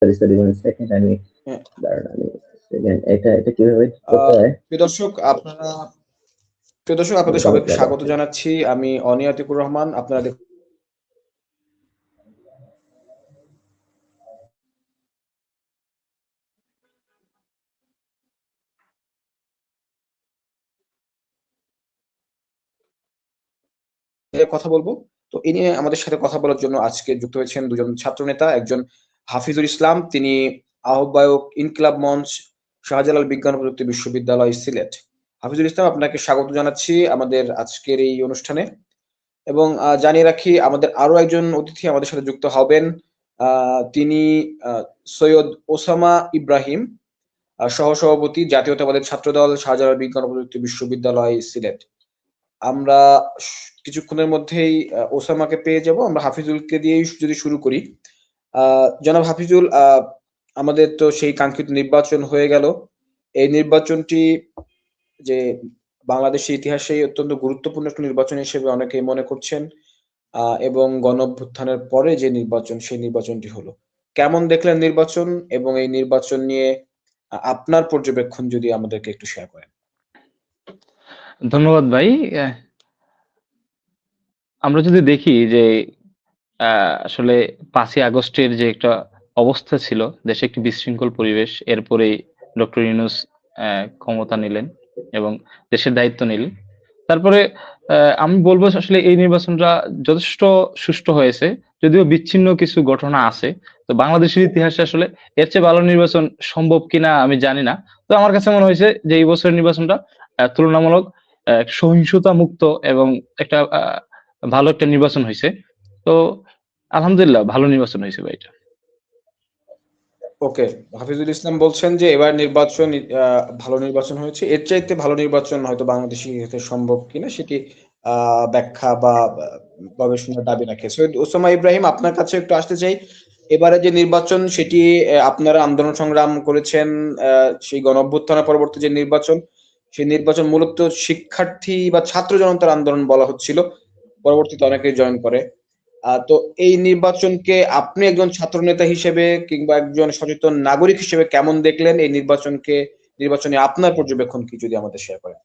Sorry sorry, 1 second, আমি হ্যাঁ। দাঁড়ান, আমি সেকেন্ড, এটা কিভাবে করতে হয়? প্রিয় দর্শক আপনাদের সবাইকে স্বাগত জানাচ্ছি। আমি অনিয়াতিকুর রহমান। আপনারা কথা বলবো। তো এই নিয়ে আমাদের সাথে কথা বলার জন্য আজকে যুক্ত হয়েছেন দুজন ছাত্রনেতা, একজন হাফিজুল ইসলাম, তিনি আহ্বায়ক ইনকিলাব মঞ্চ, শাহজালাল বিজ্ঞান ও প্রযুক্তি বিশ্ববিদ্যালয়, সিলেট। হাফিজুল ইসলাম, আপনাকে স্বাগত জানাচ্ছি আমাদের আজকের এই অনুষ্ঠানে। এবং জানিয়ে রাখি, আমাদের আরো একজন অতিথি আমাদের সাথে যুক্ত হবেন। তিনি সৈয়দ ওসামা ইব্রাহিম, সহসভাপতি, জাতীয়তাবাদী ছাত্রদল, শাহজালাল বিজ্ঞান ও প্রযুক্তি বিশ্ববিদ্যালয়, সিলেট। আমরা কিছুক্ষণের মধ্যেই ওসামাকে পেয়ে যাব। আমরা হাফিজুলকে দিয়েই যদি শুরু করি। জনাব হাফিজুল, আমাদের তো সেই কাঙ্ক্ষিত নির্বাচন হয়ে গেল। এই নির্বাচনটি যে বাংলাদেশের ইতিহাসে অত্যন্ত গুরুত্বপূর্ণ একটা নির্বাচন হিসেবে অনেকেই মনে করছেন, এবং গণঅভ্যুত্থানের পরে যে নির্বাচন, সেই নির্বাচনটি হলো। কেমন দেখলেন নির্বাচন, এবং এই নির্বাচন নিয়ে আপনার পর্যবেক্ষণ যদি আমাদেরকে একটু শেয়ার করেন? ধন্যবাদ ভাই। আমরা যদি দেখি যে আসলে 5ই আগস্টের যে একটা অবস্থা ছিল, দেশে একটি বিশৃঙ্খল পরিবেশ, এরপরেই ডক্টর ইউনূস ক্ষমতা নিলেন এবং দেশের দায়িত্ব নিলেন। তারপরে আমি বলবো আসলে এই নির্বাচনটা যথেষ্ট সুষ্ঠু হয়েছে, যদিও বিচ্ছিন্ন কিছু ঘটনা আছে। তো বাংলাদেশের ইতিহাসে আসলে এর চেয়ে ভালো নির্বাচন সম্ভব কিনা আমি জানি না। তো আমার কাছে মনে হয়েছে যে এই বছরের নির্বাচনটা তুলনামূলক সহিংসতা মুক্ত এবং একটা ভালো একটা নির্বাচন হয়েছে। তো আলহামদুলিল্লাহ ভালো নির্বাচন হয়েছে ভাই এটা। ওকে, হাফিজুল ইসলাম বলছেন যে এবার নির্বাচন ভালো নির্বাচন হয়েছে। এর চাইতে ভালো নির্বাচন হয়তো বাংলাদেশে হতে সম্ভব কিনা সেটি ব্যাখ্যা বা গবেষণার দাবি রাখে। সৈয়দ ওসামা ইব্রাহিম, আপনার কাছে একটু আসতে চাই। এবারে যে নির্বাচন, সেটি আপনারা আন্দোলন সংগ্রাম করেছেন, সেই গণঅভ্যুত্থানের পরবর্তী যে নির্বাচন, সেই নির্বাচন মূলত শিক্ষার্থী বা ছাত্র জনতার আন্দোলন বলা হচ্ছিল, পরবর্তীতে অনেকেই জয়েন করে। তো এই নির্বাচনকে আপনি একজন ছাত্রনেতা হিসেবে কিংবা একজন সচেতন নাগরিক হিসেবে কেমন দেখলেন? এই নির্বাচনে আপনার পর্যবেক্ষণ কি, যদি আমাদের শেয়ার করেন?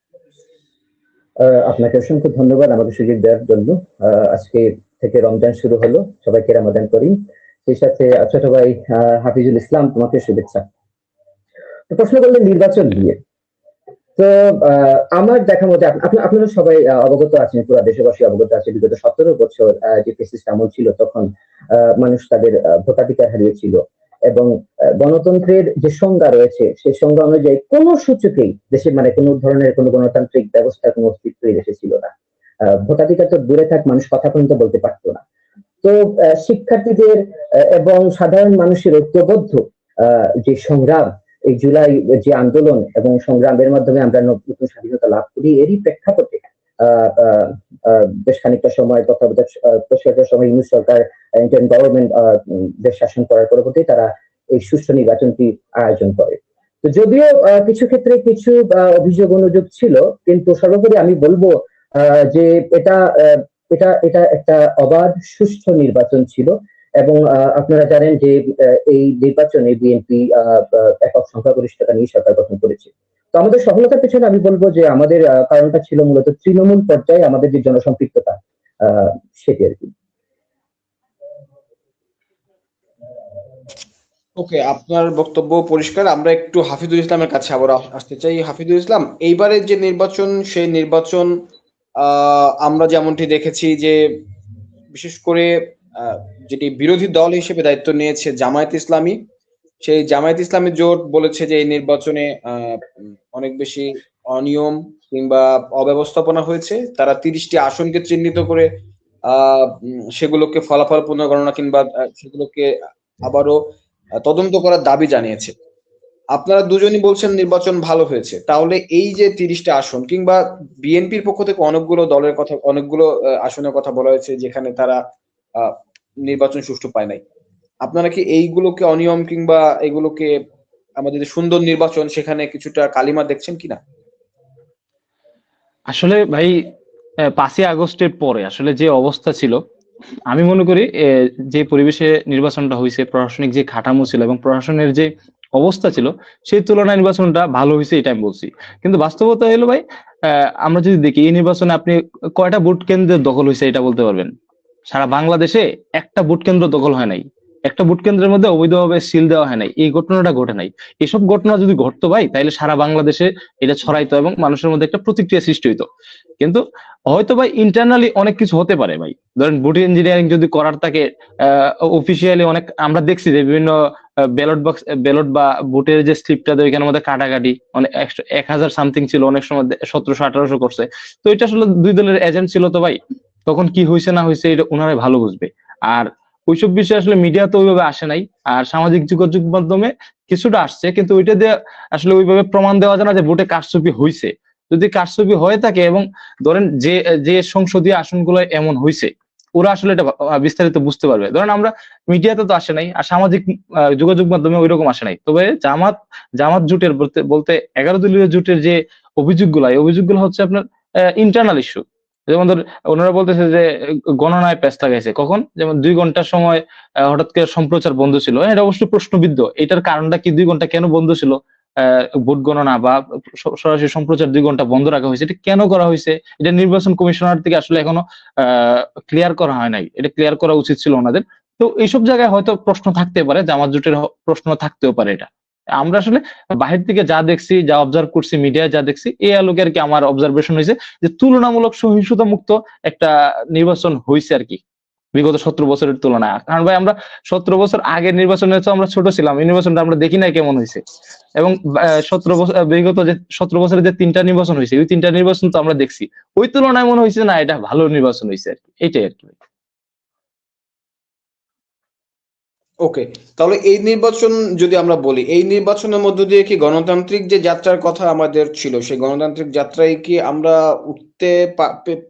আপনাকে অসংখ্য ধন্যবাদ আমাকে সুযোগ দেওয়ার জন্য। আজকে থেকে রমজান শুরু হলো, সবাইকে রমাদান করিম। সেই সাথে ছোট ভাই হাফিজুল ইসলাম, তোমাকে শুভেচ্ছা। তো প্রশ্ন করলেন নির্বাচন নিয়ে। তো আমার দেখা মতে আপনারা সবাই অবগত আছেন, পুরো দেশবাসী অবগত আছে, বিগত 17 বছর যে ফ্যাসিস্ট আমল ছিল, তখন মানুষ তাদের ভোটাধিকার হারিয়েছিল এবং গণতন্ত্রের যে সংজ্ঞা রয়েছে, সেই সংজ্ঞা অনুযায়ী কোন সূচকেই দেশে মানে কোন ধরনের কোন গণতান্ত্রিক ব্যবস্থার কোন অস্তিত্বই দেশে ছিল না। ভোটাধিকার তো দূরে থাক, মানুষ কথা পর্যন্ত বলতে পারতো না। তো শিক্ষার্থীদের এবং সাধারণ মানুষের ঐক্যবদ্ধ যে সংগ্রাম, এই জুলাই যে আন্দোলন এবং সংগ্রামের মাধ্যমে আমরা নতুন স্বাধীনতা লাভ করি, এরই প্রেক্ষাপটে বেশ খানিকটা সময় তত্ত্বাবধায়ক সময় ইউনূস সরকার ইন্টারিম গভর্নমেন্ট দেশ শাসন করার পরবর্তী তারা এই সুষ্ঠু নির্বাচনটি আয়োজন করে। তো যদিও কিছু ক্ষেত্রে কিছু অভিযোগ অনুযোগ ছিল, কিন্তু সর্বোপরি আমি বলবো যে এটা এটা এটা একটা অবাধ সুষ্ঠু নির্বাচন ছিল। এবং আপনারা জানেন যে এই নির্বাচনে বিএনপি একক সংখ্যাগরিষ্ঠতা নিয়ে সরকার গঠন করেছে। তো আমাদের সফলতার পেছনে আমি বলবো যে আমাদের কারণটা ছিল মূলত তৃণমূল পর্যায়ে আমাদের যে জনসম্পৃক্ততা, সেটি আর কি। ওকে, আপনার বক্তব্য পরিষ্কার। আমরা একটু হাফিজুল ইসলামের কাছে আবার আসতে চাই। হাফিজুল ইসলাম, এইবারের যে নির্বাচন, সেই নির্বাচন আমরা যেমনটি দেখেছি যে বিশেষ করে যেটি বিরোধী দল হিসেবে দায়িত্ব নিয়েছে জামায়াত ইসলামী, সেই জামায়াত ইসলামী জোট বলেছে যে এই নির্বাচনে অনেক বেশি অনিয়ম কিংবা অব্যবস্থাপনা হয়েছে। তারা 30টি আসনকে চিহ্নিত করে সেগুলোকে ফলাফল পুনর্গণনা কিংবা সেগুলোকে আবারও তদন্ত করার দাবি জানিয়েছে। আপনারা দুজনই বলছেন নির্বাচন ভালো হয়েছে, তাহলে এই যে 30টা আসন কিংবা বিএনপির পক্ষ থেকে অনেকগুলো দলের কথা, অনেকগুলো আসনের কথা বলা হয়েছে যেখানে তারা নির্বাচন সুষ্ঠু পায় নাই, আপনারা কি এইগুলোকে অনিয়ম কিংবা এগুলোকে আমাদের যে সুন্দর নির্বাচন, সেখানে কিছুটা কালিমা দেখছেন কিনা? আসলে ভাই 5ই আগস্টের পরে আসলে যে অবস্থা ছিল, আমি মনে করি যে পরিবেশে নির্বাচনটা হয়েছে, প্রশাসনিক যে কাঠামো ছিল এবং প্রশাসনের যে অবস্থা ছিল, সেই তুলনায় নির্বাচনটা ভালো হয়েছে, এটা আমি বলছি। কিন্তু বাস্তবতা হলো ভাই, আমরা যদি দেখি এই নির্বাচনে আপনি কয়টা ভোট কেন্দ্রের দখল হয়েছে এটা বলতে পারবেন? সারা বাংলাদেশে একটা ভোট কেন্দ্র দখল হয় নাই, একটা ভোট কেন্দ্রের মধ্যে অবৈধভাবে সিল দেওয়া হয় নাই, এই ঘটনাটা ঘটে নাই। এসব ঘটনা যদি ঘটতো ভাই, তাহলে সারা বাংলাদেশে এটা ছড়াইতো এবং মানুষের মধ্যে একটা প্রতিক্রিয়া সৃষ্টি হইতো। কিন্তু হয়তো ভাই ইন্টারনালি অনেক কিছু হতে পারে ভাই। ধরেন ভোট ইঞ্জিনিয়ারিং যদি করার থাকে, অফিসিয়ালি অনেক আমরা দেখছি যে বিভিন্ন ব্যালট বা ভোটের যে স্লিপটা দেয় এখানের মধ্যে কাটাকাটি অনেক 1000 সামথিং ছিল, অনেক সময় 1700-1800 করছে। তো এটা আসলে দুই দলের এজেন্ট ছিল তো ভাই, তখন কি হয়েছে না হয়েছে এটা ওনারাই ভালো বুঝবে। আর ওইসব বিষয়ে আসলে মিডিয়া তো ওইভাবে আসে নাই, আর সামাজিক যোগাযোগ মাধ্যমে কিছুটা আসছে, কিন্তু ওইটা দিয়ে আসলে ওইভাবে প্রমাণ দেওয়া যায় না যে ভোটে কারচুপি হয়েছে। যদি কারচুপি হয়ে থাকে এবং ধরেন যে যে সংসদীয় আসনগুলো এমন হয়েছে, ওরা আসলে এটা বিস্তারিত বুঝতে পারবে। ধরেন আমরা মিডিয়াতে তো আসে নাই, আর সামাজিক যোগাযোগ মাধ্যমে ওইরকম আসে নাই। তবে জামাত জামাত জোটের বলতে বলতে 11 দলীয় জোটের যে অভিযোগগুলো, এই অভিযোগগুলো হচ্ছে আপনার ইন্টারনাল ইস্যু। যেমন ধর ওনারা বলতেছে যে গণনায় পেঁচটা গেছে, কখন যেমন 2 ঘন্টার সময় হঠাৎ করে সম্প্রচার বন্ধ ছিল। এটা অবশ্যই প্রশ্নবিদ্ধ, এটার কারণটা কি, 2 ঘন্টা কেন বন্ধ ছিল ভোট গণনা বা সরাসরি সম্প্রচার 2 ঘন্টা বন্ধ রাখা হয়েছে, এটা কেন করা হয়েছে? এটা নির্বাচন কমিশনার থেকে আসলে এখনো ক্লিয়ার করা হয় নাই, এটা ক্লিয়ার করা উচিত ছিল ওনাদের। তো এইসব জায়গায় হয়তো প্রশ্ন থাকতে পারে, জামাত জোটের প্রশ্ন থাকতেও পারে। এটা আমরা আসলে বাহির থেকে যা দেখছি, যা অবজার্ভ করছি, মিডিয়ায় যা দেখছি, এই আলোকে আর কি আমার অবজারভেশন হয়েছে যে তুলনামূলক সহিংসতা মুক্ত একটা নির্বাচন হয়েছে আর কি, বিগত 17 বছরের তুলনায়। কারণ ভাই আমরা 17 বছর আগের নির্বাচনে তো আমরা ছোট ছিলাম, এই নির্বাচনটা আমরা দেখি নাই কেমন হয়েছে। এবং 17 বছর বিগত যে 17 বছরের যে 3টা নির্বাচন হয়েছে, ওই 3টা নির্বাচন তো আমরা দেখছি, ওই তুলনায় মনে হয়েছে না এটা ভালো নির্বাচন হয়েছে আর কি, এটাই আর কি। ওকে, তাহলে এই নির্বাচন যদি আমরা বলি, এই নির্বাচনের মধ্য দিয়ে কি গণতান্ত্রিক যে যাত্রার কথা আমাদের ছিল, সেই গণতান্ত্রিক যাত্রায় কি আমরা উঠতে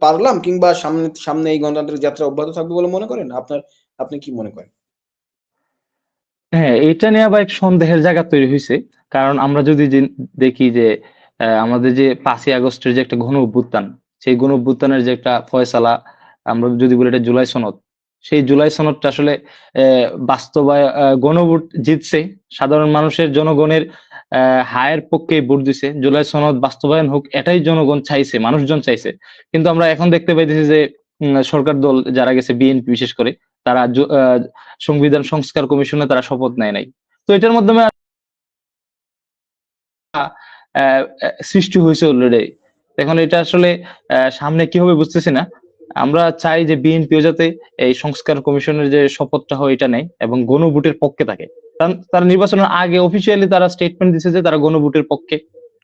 পারলাম, কিংবা সামনে সামনে এই গণতান্ত্রিক যাত্রা অব্যাহত থাকবে বলে মনে করেন? আপনি কি মনে করেন? হ্যাঁ, এটা নিয়ে আবার এক সন্দেহের জায়গা তৈরি হয়েছে। কারণ আমরা যদি দেখি যে আমাদের যে 5ই আগস্টের যে একটা গণ অভ্যুত্থান, সেই গণ অভ্যুত্থানের যে একটা ফয়সালা, আমরা যদি বলি এটা জুলাই সনদ, সেই জুলাই সনদটা আসলে বাস্তবায় গণভোট জিতছে, সাধারণ মানুষের জনগণের হায়ের পক্ষে ভোট দিছে, জুলাই সনদ বাস্তবায়ন হোক এটাই জনগণ চাইছে, মানুষজন চাইছে। কিন্তু আমরা এখন দেখতে পাইতেছি যে সরকার দল যারা গেছে, বিএনপি বিশেষ করে, তারা সংবিধান সংস্কার কমিশনে তারা শপথ নেয় নাই। তো এটার মাধ্যমে সৃষ্টি হয়েছে অলরেডি। এখন এটা আসলে সামনে কি হবে বুঝতেছি না। আমরা চাই যে বিএনপিও যাতে এই সংস্কার কমিশনের যে শপথটা হয় এটা নেয় এবং গণভোটের পক্ষে থাকে। কারণ তারা নির্বাচনের আগে অফিসিয়ালি তারা স্টেটমেন্ট দিচ্ছে যে তারা গণভোটের পক্ষে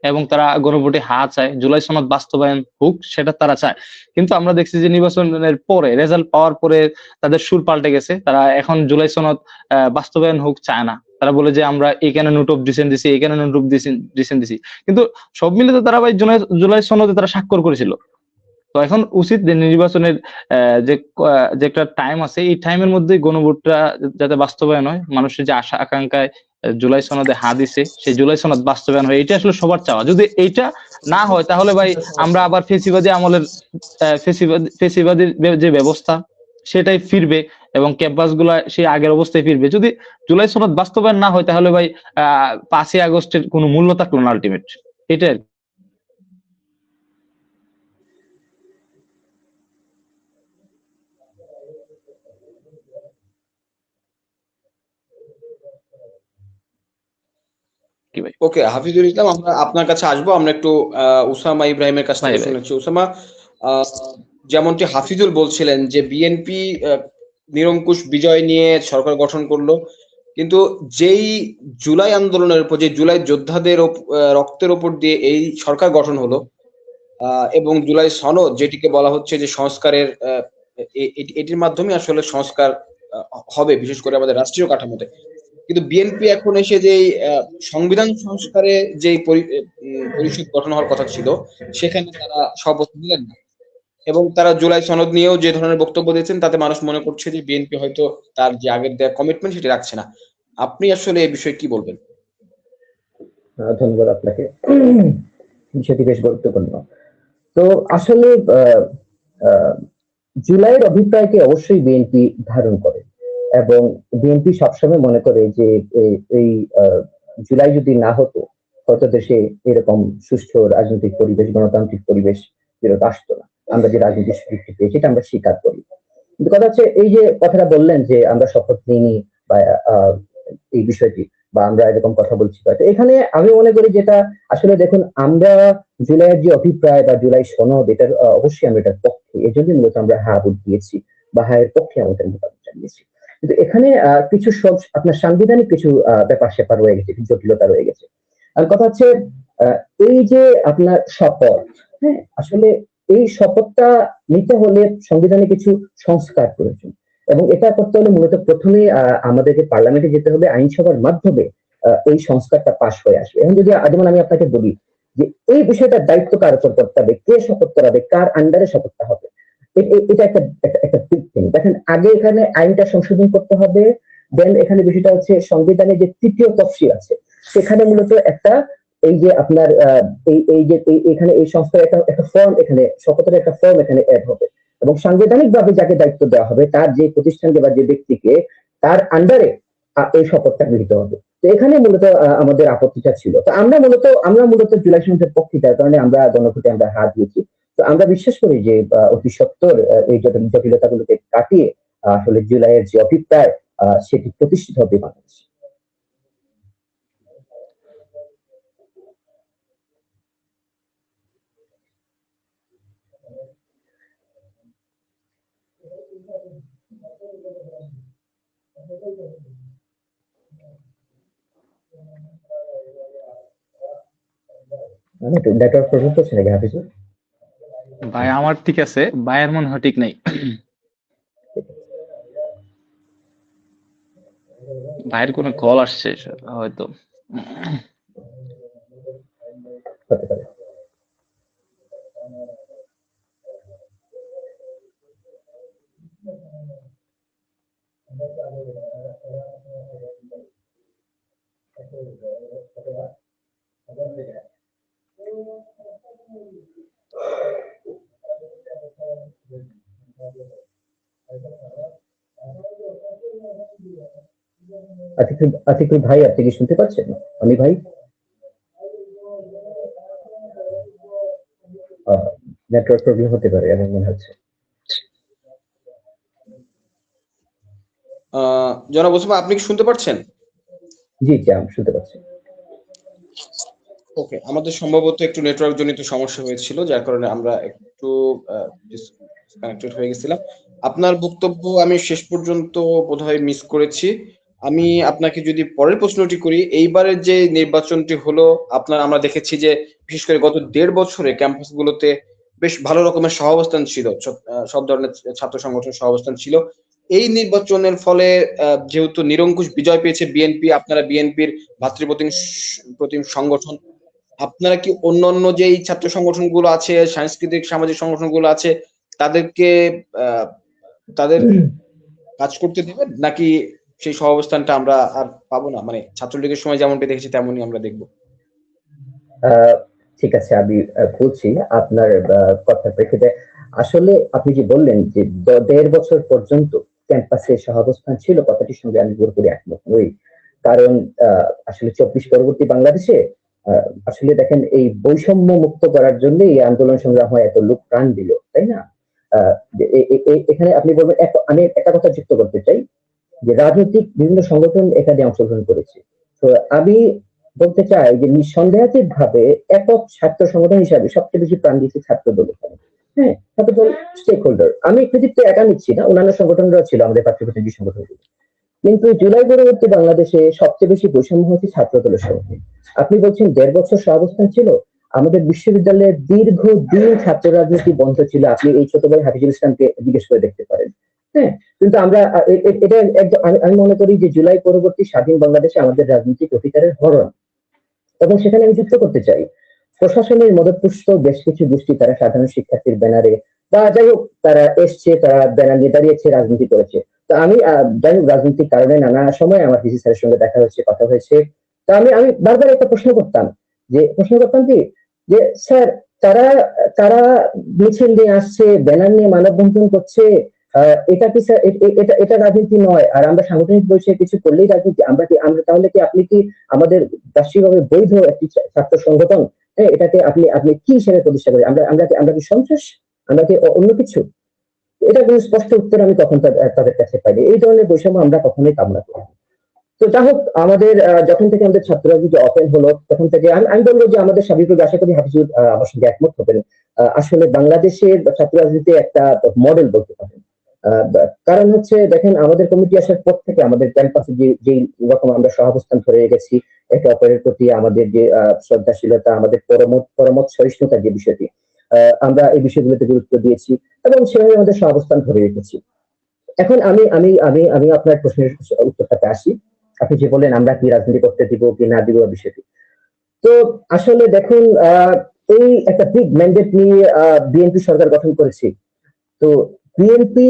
এবং তারা গণভোটে হা চায়, জুলাই সনদ বাস্তবায়ন হোক সেটা তারা চায়। কিন্তু আমরা দেখছি যে নির্বাচনের পরে, রেজাল্ট পাওয়ার পরে তাদের সুর পাল্টে গেছে, তারা এখন জুলাই সনদ বাস্তবায়ন হোক চায় না। তারা বলে যে আমরা এখানে নোট অফ ডিসেন্ট দিছি, এখানে নোট অফ ডিসেন্ট দিছি। কিন্তু সব মিলে তো তারা ভাই জুলাই সনদে তারা স্বাক্ষর করেছিল। তো এখন উচিত যে নির্বাচনের যে একটা টাইম আছে, এই টাইমের মধ্যে গণভোটটা যাতে বাস্তবায়ন হয়, মানুষের যে আশা আকাঙ্ক্ষায় জুলাই সনদে হা দিছে, সেই জুলাই সনদ বাস্তবায়ন হয়, এটা আসলে সবার চাওয়া। যদি এইটা না হয় তাহলে ভাই আমরা আবার ফেসিবাদী আমলের ফেসিবাদীর যে ব্যবস্থা সেটাই ফিরবে এবং ক্যাম্পাস গুলা সেই আগের অবস্থায় ফিরবে। যদি জুলাই সনদ বাস্তবায়ন না হয় তাহলে ভাই 5ই আগস্টের কোনো মূল্য থাকলো না আলটিমেট, এটাই আর কি। কি ভাই? ওকে হাফিজুল ইসলাম, আমরা আপনার কাছে আসবো। আমরা একটু উসামা ইব্রাহিমের কাছ থেকে ভাই শুনেছি। উসামা, আহ, যেমনটি হাফিজুল বলছিলেন যে বিএনপি নিরঙ্কুশ বিজয় নিয়ে সরকার গঠন করলো, কিন্তু যেই জুলাই আন্দোলনের উপর, যে জুলাই যোদ্ধাদের রক্তের উপর দিয়ে এই সরকার গঠন হলো, এবং জুলাই সনদ যেটিকে বলা হচ্ছে যে সংস্কারের, এটির মাধ্যমে আসলে সংস্কার হবে, বিশেষ করে আমাদের রাষ্ট্রীয় কাঠামোতে। কিন্তু বিএনপি এখন এসে যে সংবিধান সংস্কারে যে পরিষদ গঠন হওয়ার কথা ছিল, সেখানে তারা শপথ নিলেন না, এবং তারা জুলাই সনদ নিয়েও যে ধরনের বক্তব্য দিয়েছেন, তাতে মানুষ মনে করছে যে বিএনপি হয়তো তার যে আগের দেওয়া কমিটমেন্ট সেটি রাখছে না। আপনি আসলে এই বিষয়ে কি বলবেন? ধন্যবাদ আপনাকে। বিষয়টি বেশ গুরুত্বপূর্ণ। তো আসলে জুলাইয়ের অভিপ্রায়কে অবশ্যই বিএনপি ধারণ করে এবং বিএনপি সবসময় মনে করে যে এই জুলাই যদি না হতো হয়তো দেশে এরকম সুষ্ঠু রাজনৈতিক পরিবেশ, গণতান্ত্রিক পরিবেশ ফেরত আসতো না। আমরা যে রাজনীতির স্বীকৃতি পেয়েছি এটা আমরা স্বীকার করি। কিন্তু কথা হচ্ছে এই যে কথাটা বললেন যে আমরা শপথ নিইনি বা এই বিষয়টি বা আমরা এরকম কথা বলছি, তো এখানে আমি মনে করি যেটা আসলে দেখুন, আমরা জুলাইয়ের যে অভিপ্রায় বা জুলাই সনদ এটার অবশ্যই আমরা এটার পক্ষে, এই জন্য মূলত আমরা হ্যাঁ ভোট দিয়েছি বা হ্যাঁ এর পক্ষে আমাদের মতামত জানিয়েছি। কিন্তু এখানে কিছু সব আপনার সাংবিধানিক কিছু ব্যাপার স্যাপার রয়ে গেছে, কিছু জটিলতা রয়ে গেছে। আর কথা হচ্ছে এই যে আপনার শপথ, হ্যাঁ আসলে এই শপথটা নিতে হলে সংবিধানে কিছু সংস্কার প্রয়োজন এবং এটা করতে হলে মূলত প্রথমে আমাদেরকে পার্লামেন্টে যেতে হবে, আইনসভার মাধ্যমে এই সংস্কারটা পাশ হয়ে আসবে। এখন যদি যেমন আমি আপনাকে বলি যে এই বিষয়টার দায়িত্ব কার উপর করতে হবে, কে শপথ করাবে, কার আন্ডারে শপথটা হবে, এটা একটা একটা বিগ থিং। দেখেন আগে এখানে আইনটা সংশোধন করতে হবে, দেন এখানে বিষয়টা হচ্ছে সংবিধানে যে তৃতীয় তফসিল আছে সেখানে মূলত একটা এই যে আপনার এই যে এখানে এই সংস্থার একটা ফর্ম, এখানে শপথের একটা ফর্ম এখানে অ্যাড হবে এবং সাংবিধানিক ভাবে যাকে দায়িত্ব দেওয়া হবে তার যে প্রতিষ্ঠানকে বা যে ব্যক্তিকে তার আন্ডারে এই শপথটা গৃহীত হবে। তো এখানে মূলত আমাদের আপত্তিটা ছিল। তো আমরা মূলত জুলাই সনদের পক্ষে, যার কারণে আমরা গণভোটে আমরা হাত দিয়েছি। তো আমরা বিশ্বাস করি যে অতি সত্বর এই জটিলতাগুলোকে কাটিয়ে আসলে জুলাইয়ের যে অভিপ্রায় সেটি প্রতিষ্ঠিত হবে বাংলাদেশে। নেটওয়ার্ক প্রবলেম হচ্ছে নাকি হাফিজুর? ভাই আমার ঠিক আছে, ভাইয়ের মনে হয় ঠিক নাই। ভাইয়ের কোনো কল আসছে হয়তো। হতে পারে। আতিকুল ভাই, আপনি কি শুনতে পাচ্ছেন? আমি ভাই নেটওয়ার্ক প্রবলেম হতে পারে এমন মনে হচ্ছে। জনাব ওসমান, আপনি কি শুনতে পাচ্ছেন? জি জি, আমি শুনতে পাচ্ছি। ওকে, আমাদের সম্ভবত একটু নেটওয়ার্ক জনিত সমস্যা হয়েছিল, যার কারণে আমরা একটু ডিসকানেক্টেড হয়ে গেছিলাম। আপনার বক্তব্য আমি শেষ পর্যন্ত বোধহয় মিস করেছি। আমি আপনাকে যদি পরের প্রশ্নটি করি, এইবারের যে নির্বাচনটি হলো আমরা দেখেছি যে বিশেষ করে গত 1.5 বছরে ক্যাম্পাসগুলোতে বেশ ভালো রকমের সহাবস্থান ছিল, সব ধরনের ছাত্র সংগঠন সহাবস্থান ছিল। এই নির্বাচনের ফলে যেহেতু নিরঙ্কুশ বিজয় পেয়েছে বিএনপি, আপনারা বিএনপির ভাতৃপ্রতিম সংগঠন, আপনারা কি অন্যান্য যে ছাত্র সংগঠনগুলো আছে, সাংস্কৃতিক সামাজিক সংগঠনগুলো আছে, তাদেরকে তাদের কাজ করতে দেবেন, নাকি সেই সহাবস্থানটা আমরা আর পাবো না? মানে ছাত্রলীগের সময় যেমনটি দেখেছি তেমনই আমরা দেখবো। ঠিক আছে, আমি বলছি আপনার কথার প্রেক্ষিতে। আসলে আপনি যে বললেন যে 1.5 বছর পর্যন্ত ক্যাম্পাসে সহাবস্থান ছিল, কথাটির সঙ্গে আমি পুরোপুরি একমত নই। কারণ আসলে 24 পরবর্তী বাংলাদেশে আসলে দেখেন এই বৈষম্য মুক্ত করার জন্য এই আন্দোলন সংগ্রাম হয়, এত লোক প্রাণ দিল, তাই না? এখানে আপনি বলবেন, আমি একটা কথা যুক্ত করতে চাই যে রাজনৈতিক বিভিন্ন সংগঠন এখানে অংশগ্রহণ করেছে। তো আমি বলতে চাই যে নিঃসন্দেহাতীত ভাবে একক ছাত্র সংগঠন হিসাবে সবচেয়ে বেশি প্রাণ দিয়েছে ছাত্র দল। হ্যাঁ, ছাত্র দল স্টেক হোল্ডার। আমি কৃতিত্ব একা নিচ্ছি না, অন্যান্য সংগঠনরাও ছিল, আমাদের পাঠ্যপ্রতিনিধি সংগঠনগুলো। কিন্তু জুলাই পরবর্তী বাংলাদেশে সবচেয়ে বেশি বৈষম্য হচ্ছে ছাত্র দলের সঙ্গে। আপনি বলছেন 1.5 বছর সহাবস্থান ছিল, আমাদের বিশ্ববিদ্যালয়ে দীর্ঘদিন ছাত্র রাজনীতি বন্ধ ছিল। আপনি এই ছোট ভাই হাফিজুল ইসলামকে জিজ্ঞেস করে দেখতে পারেন। হ্যাঁ, কিন্তু আমরা এটা আমি মনে করি যে জুলাই পরবর্তী স্বাধীন বাংলাদেশে আমাদের রাজনৈতিক অধিকারের হরণ, এবং সেখানে আমি যুক্ত করতে চাই প্রশাসনের মদতপুষ্ট বেশ কিছু গোষ্ঠী, তারা সাধারণ শিক্ষার্থীর ব্যানারে বা যাই হোক তারা এসছে, তারা ব্যানার নিয়ে দাঁড়িয়েছে, রাজনীতি করেছে। তো আমি যাই হোক রাজনৈতিক কারণে নানা সময় আমার ডিসি স্যারের সঙ্গে দেখা হয়েছে, কথা হয়েছে। তা আমি বারবার একটা প্রশ্ন করতাম কি যে স্যার তারা তারা মিছিল নিয়ে আসছে, ব্যানার নিয়ে মানববন্ধন করছে, এটা কি স্যার এটা রাজনীতি নয়? আর আমরা সাংগঠনিক বৈষয়ে কিছু করলেই রাজনীতি? আমরা তাহলে কি আপনি কি আমাদের রাষ্ট্রীয়ভাবে বৈধ একটি ছাত্র সংগঠন? হ্যাঁ, এটাকে আপনি আপনি কি হিসেবে প্রতিষ্ঠা করেন? আমরা কি সন্ত্রাস? আমরা কি অন্য কিছু? এটা কোনো স্পষ্ট উত্তর আমি তখন তাদের কাছে পাইনি। এই ধরনের বৈষম্য আমরা কখনোই কামনা করি না। তো যাই হোক, আমাদের যখন থেকে আমাদের ছাত্র রাজনীতি ওপেন হলো তখন থেকে আমি বলবো যে আমাদের স্বাভাবিকভাবে আশা করি হাফিজুর আমার সঙ্গে একমত হবেন। আসলে বাংলাদেশের ছাত্র রাজনীতি একটা মডেল বলতে পারেন। কারণ হচ্ছে দেখেন, আমাদের কমিটি আসার পর থেকে আমাদের ক্যাম্পাসে যে রকম আমরা সহাবস্থান ধরে গেছি, একে অপরের প্রতি আমাদের যে শ্রদ্ধাশীলতা, আমাদের পরমত সহিষ্ণুতার যে বিষয়টি, আমরা এই বিষয়গুলোতে গুরুত্ব দিয়েছি এবং সেভাবে আমাদের সহাবস্থান ধরে রেখেছি। এখন আমি আমি আমি আমি আপনার প্রশ্নের উত্তরটাতে আসি। আপনি যে বললেন আমরা কি রাজনীতি করতে দিব কি না দিব বিষয়টি। তো আসলে দেখুন, এই একটা বিগ ম্যান্ডেট নিয়ে বিএনপি সরকার গঠন করেছে। তো বিএনপি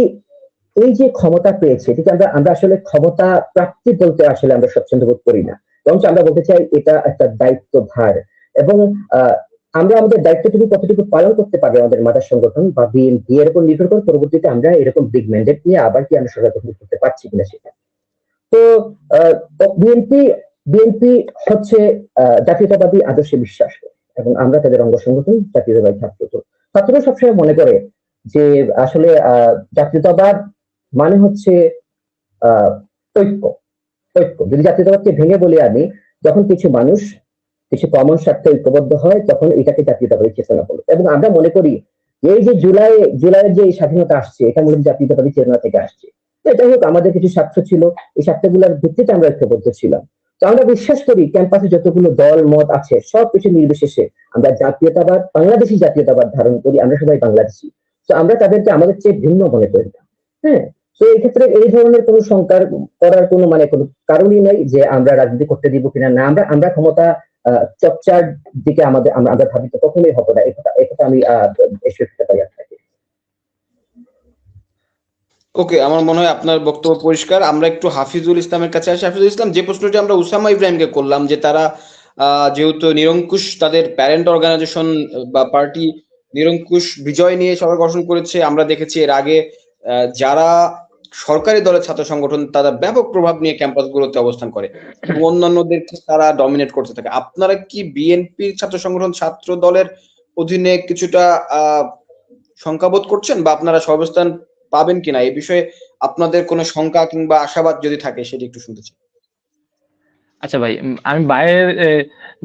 এই যে ক্ষমতা পেয়েছে, এটাকে আমরা আসলে ক্ষমতা প্রাপ্তি বলতে আসলে আমরা স্বচ্ছন্দ বোধ করি না, বরঞ্চ আমরা বলতে চাই এটা একটা দায়িত্ব ভার। এবং আমরা আমাদের দায়িত্বটুকু কতটুকু পালন করতে পারবে আমাদের মাদার সংগঠন বা বিএনপি, এর উপর নির্ভর করে পরবর্তীতে আমরা এরকম বিগ ম্যান্ডেট নিয়ে আবার কি আমরা সরকার গঠন করতে পারছি কিনা সেটা। তো বিএনপি বিএনপি হচ্ছে জাতীয়তাবাদী আদর্শে বিশ্বাস করে এবং আমরা তাদের অঙ্গ সংগঠন জাতীয়তাবাদী ছাত্র। তো ছাত্ররা সবসময় মনে করে যে আসলে জাতীয়তাবাদ মানে হচ্ছে আহ ঐক্য। যদি জাতীয়তাবাদকে ভেঙে বলি আমি, যখন কিছু মানুষ কিছু কমন স্বার্থে ঐক্যবদ্ধ হয় তখন এটাকে জাতীয়তাবাদী চেতনা বলে। এবং আমরা মনে করি এই যে জুলাইয়ের যে স্বাধীনতা আসছে, এটা মূলত জাতীয়তাবাদী চেতনা থেকে আসছে। যাই হোক, আমাদের কিছু স্বার্থ ছিল, এই স্বার্থগুলোর ভিত্তিতে আমরা ঐক্যবদ্ধ ছিলাম। তো আমরা বিশ্বাস করি ক্যাম্পাসে যতগুলো দল মত আছে সবকিছু নির্বিশেষে আমরা জাতীয়তাবাদ, বাংলাদেশি জাতীয়তাবাদ ধারণ করি। আমরা সবাই বাংলাদেশি। তো আমরা তাদেরকে আমাদের চেয়ে ভিন্ন মনে করি না। হ্যাঁ, তো এই ক্ষেত্রে এই ধরনের কোনো শঙ্কার করার কোনো কোনো কারণই নাই যে আমরা রাজনীতি করতে দিব কিনা না। আমরা ক্ষমতা চর্চার দিকে আমরা ধাবিত কখনোই হবো না। এটা আমি এসে পারি আপনাকে। ওকে, আমার মনে হয় আপনার বক্তব্য পরিষ্কার। আমরা একটু হাফিজুল ইসলামের কাছে আসি। হাফিজুল ইসলাম, যে প্রশ্নটি আমরা উসামা ইব্রাহিমকে করলাম যে তারা যেহেতু নিরঙ্কুশ তাদের প্যারেন্ট অর্গানাইজেশন বা পার্টি নিরঙ্কুশ বিজয় নিয়ে সরকার গঠন করেছে, আমরা দেখেছি এর আগে যারা সরকারি দলের ছাত্র সংগঠন তারা ব্যাপক প্রভাব নিয়ে ক্যাম্পাসগুলোতে অবস্থান করে এবং অন্যান্যদেরকে তারা ডমিনেট করতে থাকে। আপনারা কি বিএনপির ছাত্র সংগঠন ছাত্র দলের অধীনে কিছুটা শঙ্কাবোধ করছেন বা আপনারা সহাবস্থান পাবেন কিনা, এই বিষয়ে আপনাদের কোনো শঙ্কা কিংবা আশাবাদ যদি থাকে সেটি একটু শুনতে চাই। আচ্ছা ভাই, আমি ভাইয়ের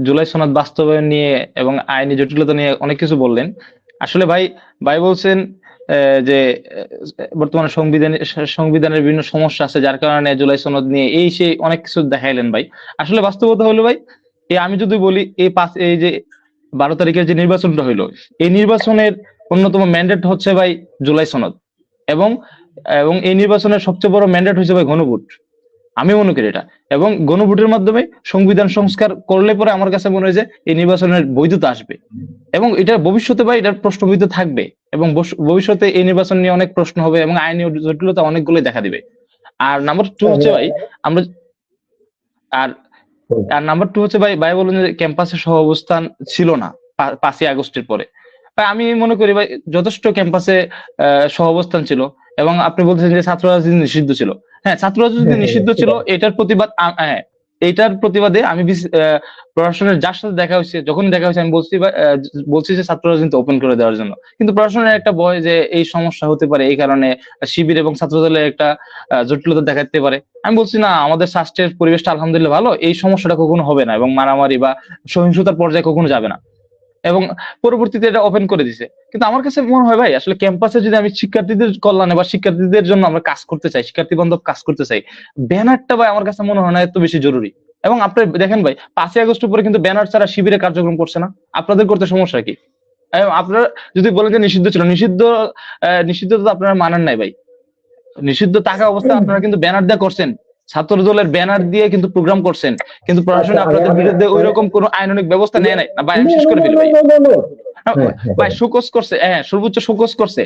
জুলাই সনদ বাস্তবায়ন নিয়ে এবং আইনি জটিলতা নিয়ে অনেক কিছু বললেন। আসলে ভাই বলছেন যে বর্তমানে সংবিধানের বিভিন্ন সমস্যা আছে, যার কারণে জুলাই সনদ নিয়ে এই সেই অনেক কিছু দেখাইলেন ভাই। আসলে বাস্তবতা হলো ভাই, আমি যদি বলি এই যে 12 তারিখের যে নির্বাচনটা হইলো, এই নির্বাচনের অন্যতম ম্যান্ডেট হচ্ছে ভাই জুলাই সনদ, এবং এই নির্বাচনের সবচেয়ে বড় ম্যান্ডেট হচ্ছে ভাই গণভোট। আমি মনে করি এটা, এবং গণভোটের মাধ্যমে সংবিধান সংস্কার করলে পরে আমার কাছে মনে হয় যে এই নির্বাচনের বৈধতা আসবে, এবং এটা ভবিষ্যতে ভাই এটার প্রশ্নবিদ্ধ থাকবে, এবং ভবিষ্যতে এই নির্বাচন নিয়ে অনেক প্রশ্ন হবে এবং আইনি জটিলতা অনেকগুলোই দেখা দিবে। আর নাম্বার 2 হচ্ছে ভাই, আমরা আর নাম্বার 2 হচ্ছে ভাই বলেন যে ক্যাম্পাসে সহ অবস্থান ছিল না 5ই আগস্টের পরে। ভাই আমি মনে করি ভাই যথেষ্ট ক্যাম্পাসে সহ অবস্থান ছিল, এবং আপনি বলছেন যে ছাত্র রাজনীতি নিষিদ্ধ ছিল। হ্যাঁ, ছাত্র রাজনীতি নিষিদ্ধ ছিল, এটার প্রতিবাদে আমি প্রশাসনের যার সাথে দেখা হয়েছে, যখন দেখা হয়েছে আমি বলছি যে ছাত্র রাজনীতি ওপেন করে দেওয়ার জন্য। কিন্তু প্রশাসনের একটা ভয় যে এই সমস্যা হতে পারে, এই কারণে শিবির এবং ছাত্র দলের একটা জটিলতা দেখাতে পারে। আমি বলছি না, আমাদের স্বাস্থ্যের পরিবেশটা আলহামদুলিল্লাহ ভালো, এই সমস্যাটা কখনো হবে না এবং মারামারি বা সহিংসতার পর্যায়ে কখনো যাবে না, এবং পরবর্তীতে এটা ওপেন করে দিছে। কিন্তু আমার কাছে মনে হয় ভাই, আসলে ক্যাম্পাসে যদি আমি শিক্ষার্থীদের কল্যাণে বা শিক্ষার্থীদের জন্য আমরা কাজ করতে চাই, শিক্ষার্থী বান্ধব কাজ করতে চাই, ব্যানারটা ভাই আমার কাছে মনে হয় না এত বেশি জরুরি। এবং আপনি দেখেন ভাই, 5ই আগস্টের পরে কিন্তু ব্যানার ছাড়া শিবিরে কার্যক্রম করছে না। আপনাদের করতে সমস্যা কি? আপনারা যদি বলেন যে নিষিদ্ধ ছিল, নিষিদ্ধ তো আপনারা মানেন নাই ভাই। নিষিদ্ধ থাকা অবস্থায় আপনারা কিন্তু ব্যানার দিয়ে করছেন, ছাত্র দলের ব্যানার দিয়ে কিন্তু প্রোগ্রাম করছেন, কিন্তু প্রশাসন আপনাদের বিরুদ্ধে ওইরকম কোনো আইনানুগ ব্যবস্থা নেয় নাই। ভাই আমি শেষ করে ফেলি ভাই। ভাই শোকজ করছে, হ্যাঁ, সর্বোচ্চ শোকজ করছে,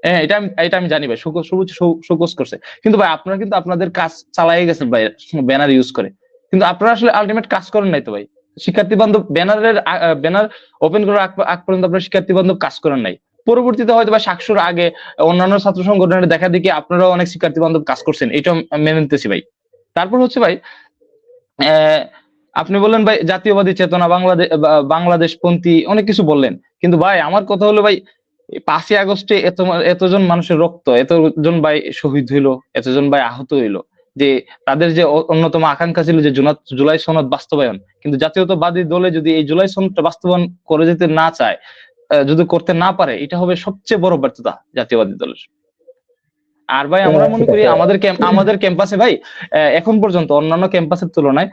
হ্যাঁ, এটা আমি জানি ভাই, সর্বোচ্চ শোকজ করছে। কিন্তু ভাই আপনারা কিন্তু আপনাদের কাজ চালাই গেছেন ভাই ব্যানার ইউজ করে, কিন্তু আপনারা আসলে আলটিমেট কাজ করেন নাই তো ভাই। শিক্ষার্থী বান্ধব ব্যানার ওপেন করার আগ পর্যন্ত আপনারা শিক্ষার্থী বান্ধব কাজ করেন নাই। পরবর্তীতে হয়তো বা সাকসুর আগে অন্যান্য ছাত্র সংগঠনের দেখা দেখি আপনারাও অনেক শিক্ষার্থী বান্ধব কাজ করছেন, এটা মেনে নিতেছি ভাই। তারপর হচ্ছে ভাই, আপনি বললেন ভাই জাতীয়বাদী চেতনা, বাংলাদেশপন্থী অনেক কিছু বললেন, কিন্তু ভাই আমার কথা হলো ভাই, 5ই আগস্টে এতজন মানুষের রক্ত, এতজন ভাই শহীদ হইলো, এতজন ভাই আহত হইলো, যে তাদের যে অন্যতম আকাঙ্ক্ষা ছিল যে জুলাই সনদ বাস্তবায়ন, কিন্তু জাতীয়তাবাদী দলে যদি এই জুলাই সনদটা বাস্তবায়ন করে যেতে না চায়, যদি করতে না পারে, এটা হবে সবচেয়ে বড় ব্যর্থতা জাতীয়বাদী দলের। আর ভাই আমরা মনে ঠিক করি আছে। আমাদের ক্যাম্পাসে ভাই এখন পর্যন্ত অন্যান্য ক্যাম্পাসের তুলনায়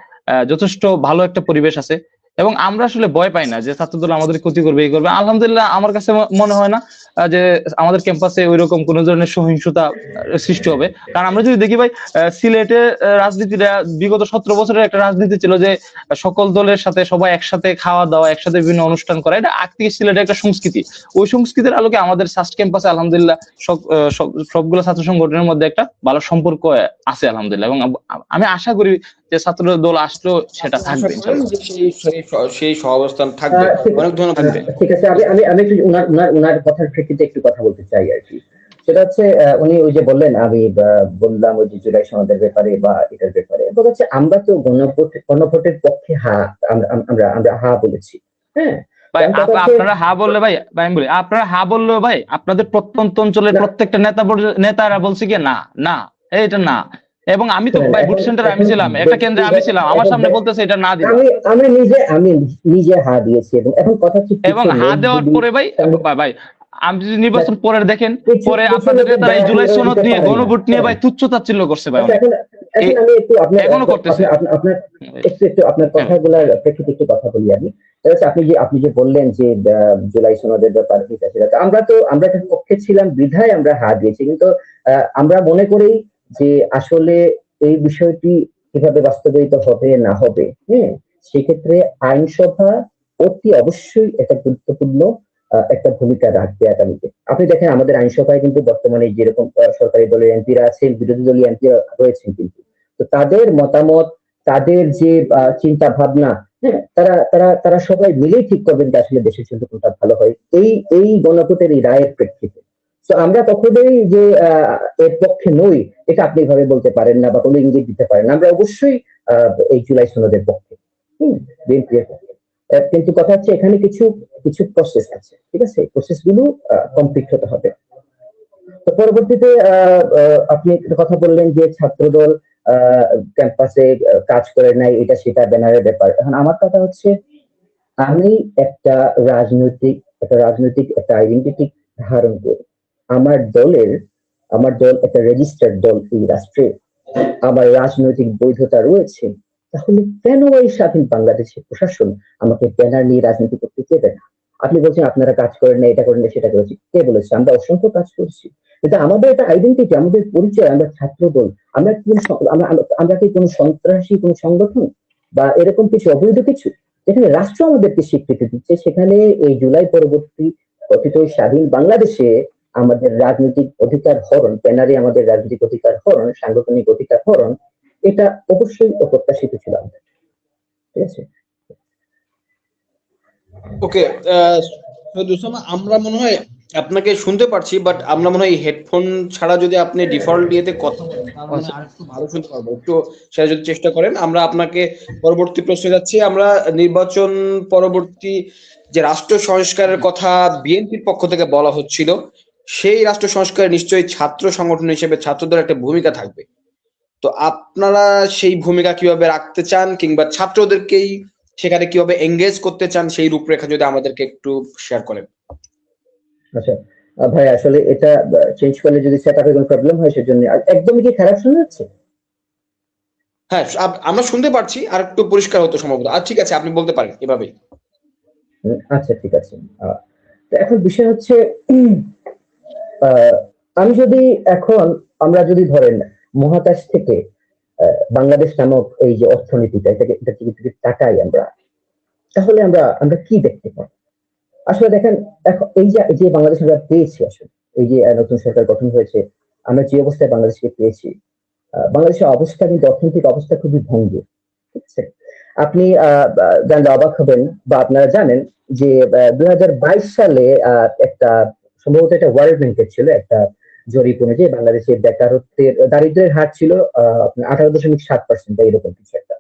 যথেষ্ট ভালো একটা পরিবেশ আছে, এবং আমরা আসলে ভয় পাই না যে ছাত্রদল আমাদের ক্ষতি করবে, এই করবে। আলহামদুলিল্লাহ আমার কাছে মনে হয় না যে আমাদের ক্যাম্পাসে ওইরকম কোন ধরনের সহিংসতা সৃষ্টি হবে। কারণ আমরা যদি দেখি ভাই, সিলেটে রাজনীতিটা বিগত 17 বছরের একটা রাজনীতি ছিল যে সকল দলের সাথে সবাই একসাথে খাওয়া দাওয়া, একসাথে বিভিন্ন অনুষ্ঠান করা, এটা আগ থেকে সিলেটের একটা সংস্কৃতি। ওই সংস্কৃতির আলোকে আমাদের সাস্ট ক্যাম্পাসে আলহামদুলিল্লাহ সবগুলো ছাত্র সংগঠনের মধ্যে একটা ভালো সম্পর্ক আছে আলহামদুলিল্লাহ, এবং আমি আশা করি যে ছাত্র দল আসলেও সেটা থাকবে ইনশাআল্লাহ। সেই সহাবস্থান থাকবে। ঠিক অনেক ধন্যবাদ। আছে, ঠিক আছে। আমি একটু উনার কথার প্রেক্ষিতে একটু কথা বলতে চাই আর কি। সেটা হচ্ছে উনি ওই যে বললেন, আমি বললাম ওই যে জুলাই সনদের ব্যাপারে বা এটার ব্যাপারে, হচ্ছে আমরা তো গণভোটের পক্ষে আমরা হা বলেছি। হ্যাঁ ভাই আপনারা হা বললে ভাই, আমি বলি আপনারা হা বললে ভাই, আপনাদের প্রত্যন্ত অঞ্চলের প্রত্যেকটা নেতারা বলছে কি না না এটা না, এবং আমি তো ভাই ভোট সেন্টারে আমি ছিলাম, একটা কেন্দ্রে আমি ছিলাম, আমার সামনে বলতেছে এটা না দিবা। আমি নিজে হা দিয়েছি, এবং কথা হচ্ছে, এবং হা দেওয়ার পরে ভাই আমি যদি নির্বাচন পরে দেখেন, পরে আপনাদের নেতারা এই জুলাই সনদ নিয়ে গণভোট নিয়ে ভাই তুচ্ছ-তাচ্ছিল্য করছে ভাই, এখনো করতেছে। আপনার কথাগুলোর প্রেক্ষিতে একটু কথা বলি আমি। আপনি যে বললেন যে জুলাই সনদের ব্যাপার, আমরা এটার পক্ষে ছিলাম বিধায় আমরা হা দিয়েছি, কিন্তু আমরা মনে করি যে আসলে এই বিষয়টি কিভাবে বাস্তবায়িত হবে না হবে, হ্যাঁ, সেক্ষেত্রে আইনসভা অতি অবশ্যই একটা গুরুত্বপূর্ণ একটা ভূমিকা রাখবে আগামীতে। আপনি দেখেন আমাদের আইনসভায় কিন্তু বর্তমানে যেরকম সরকারি দলের এমপিরা আছেন, বিরোধী দলীয় এমপিরা রয়েছেন, কিন্তু তো তাদের মতামত, তাদের যে চিন্তা ভাবনা, হ্যাঁ, তারা সবাই মিলেই ঠিক করবেন যে আসলে দেশের জন্য কোনটা ভালো হয় এই গণভোটের এই রায়ের প্রেক্ষিতে। তো আমরা কখনোই যে এর পক্ষে নই এটা আপনি এভাবে বলতে পারেন না বা কোনো ইঙ্গিত দিতে পারেন না। আমরা অবশ্যই এই জুলাই সনদের পক্ষে, বিএনপির পক্ষে। কিন্তু কথা হচ্ছে এখানে কিছু কিছু প্রসেস আছে, ঠিক আছে, প্রসেস গুলো কমপ্লিট হতে হবে। তো পরবর্তীতে আপনি একটা কথা বললেন যে ছাত্রদল ক্যাম্পাসে কাজ করে নাই, এটা সেটা ব্যানারের ব্যাপার। এখন আমার কথা হচ্ছে, আমি একটা রাজনৈতিক একটা আইডেন্টিটি ধারণ করি। আমার দল একটা রেজিস্টার্ড দল এই রাষ্ট্রে, আমার রাজনৈতিক বৈধতা রয়েছে। তাহলে কেন এই স্বাধীন বাংলাদেশের প্রশাসন আমাকে ব্যানার নিয়ে রাজনীতি করতে দেবে না? আপনি বলছেন আপনারা কাজ করেন না, এটা করেন না, সেটা করেছি। কে বলেছে? আমরা অসংখ্য কাজ করছি। কিন্তু আমাদের একটা আইডেন্টিটি, আমাদের পরিচয়, আমরা ছাত্র দল। আমরা কি কোনো সন্ত্রাসী কোন সংগঠন বা এরকম কিছু অবৈধ কিছু? যেখানে রাষ্ট্র আমাদেরকে স্বীকৃতি দিচ্ছে, সেখানে এই জুলাই পরবর্তী কথিত স্বাধীন বাংলাদেশে আমাদের রাজনৈতিক অধিকার হরণ, ব্যানারে আমাদের রাজনৈতিক অধিকার হরণ, সাংগঠনিক অধিকার হরণ, এটা অবশ্যই অপ্রত্যাশিত ছিল আমাদের। ঠিক আছে, ওকে। আমরা মনে হয় আপনাকে শুনতে পারছি, বাট আমরা মনে হয় হেডফোন ছাড়া যদি আপনি ডিফল্ট ইয়েতে কথা বলেন তাহলে আরেকটু ভালো শুনতে পারবো। একটু সেটা যদি চেষ্টা করেন। আমরা আপনাকে পরবর্তী প্রশ্নে যাচ্ছি। আমরা নির্বাচন পরবর্তী যে রাষ্ট্র সংস্কারের কথা বিএনপির পক্ষ থেকে বলা হচ্ছিল, সেই রাষ্ট্র সংস্কারে নিশ্চয়ই ছাত্র সংগঠন হিসেবে ছাত্রদের একটা ভূমিকা থাকবে। তো আপনারা সেই ভূমিকা কিভাবে রাখতে চান, কিংবা ছাত্রদেরকেই সেখানে কিভাবে এঙ্গেজ করতে চান, সেই রূপরেখা যদি আমাদেরকে একটু শেয়ার করেন। আচ্ছা ভাই, আসলে এটা চেঞ্জ করলে যদি সেটআপে কোনো প্রবলেম হয় সেজন্য। একদমই কি খারাপ শোনা যাচ্ছে? হ্যাঁ, আমরা শুনতে পারছি, আর একটু পরিষ্কার হতো সম্ভবত। আর ঠিক আছে, আপনি বলতে পারেন এভাবেই। আচ্ছা, ঠিক আছে। তো এখন বিষয় হচ্ছে, আমরা যদি ধরেন মহাকাশ থেকে বাংলাদেশ নামক এই যে অর্থনীতিটা, এটাকে তাকাই আমরা, তাহলে আমরা কি দেখতে পাই? আসলে দেখেন, এই যে বাংলাদেশ আমরা পেয়েছি, আসলে এই যে নতুন সরকার গঠন হয়েছে, আমরা যে অবস্থায় বাংলাদেশকে পেয়েছি, বাংলাদেশের অবস্থা কিন্তু অর্থনৈতিক অবস্থা খুবই ভঙ্গুর। ঠিক আছে, আপনি জানলে অবাক হবেন বা আপনারা জানেন যে 2022 সালে একটা সম্ভবত এটা ওয়ার্ল্ড ব্যাংকের ছিল একটা জরিপ অনুযায়ী বাংলাদেশের দারিদ্র্যের হার ছিল আপনার 18.7%, এরকম কিছু একটা।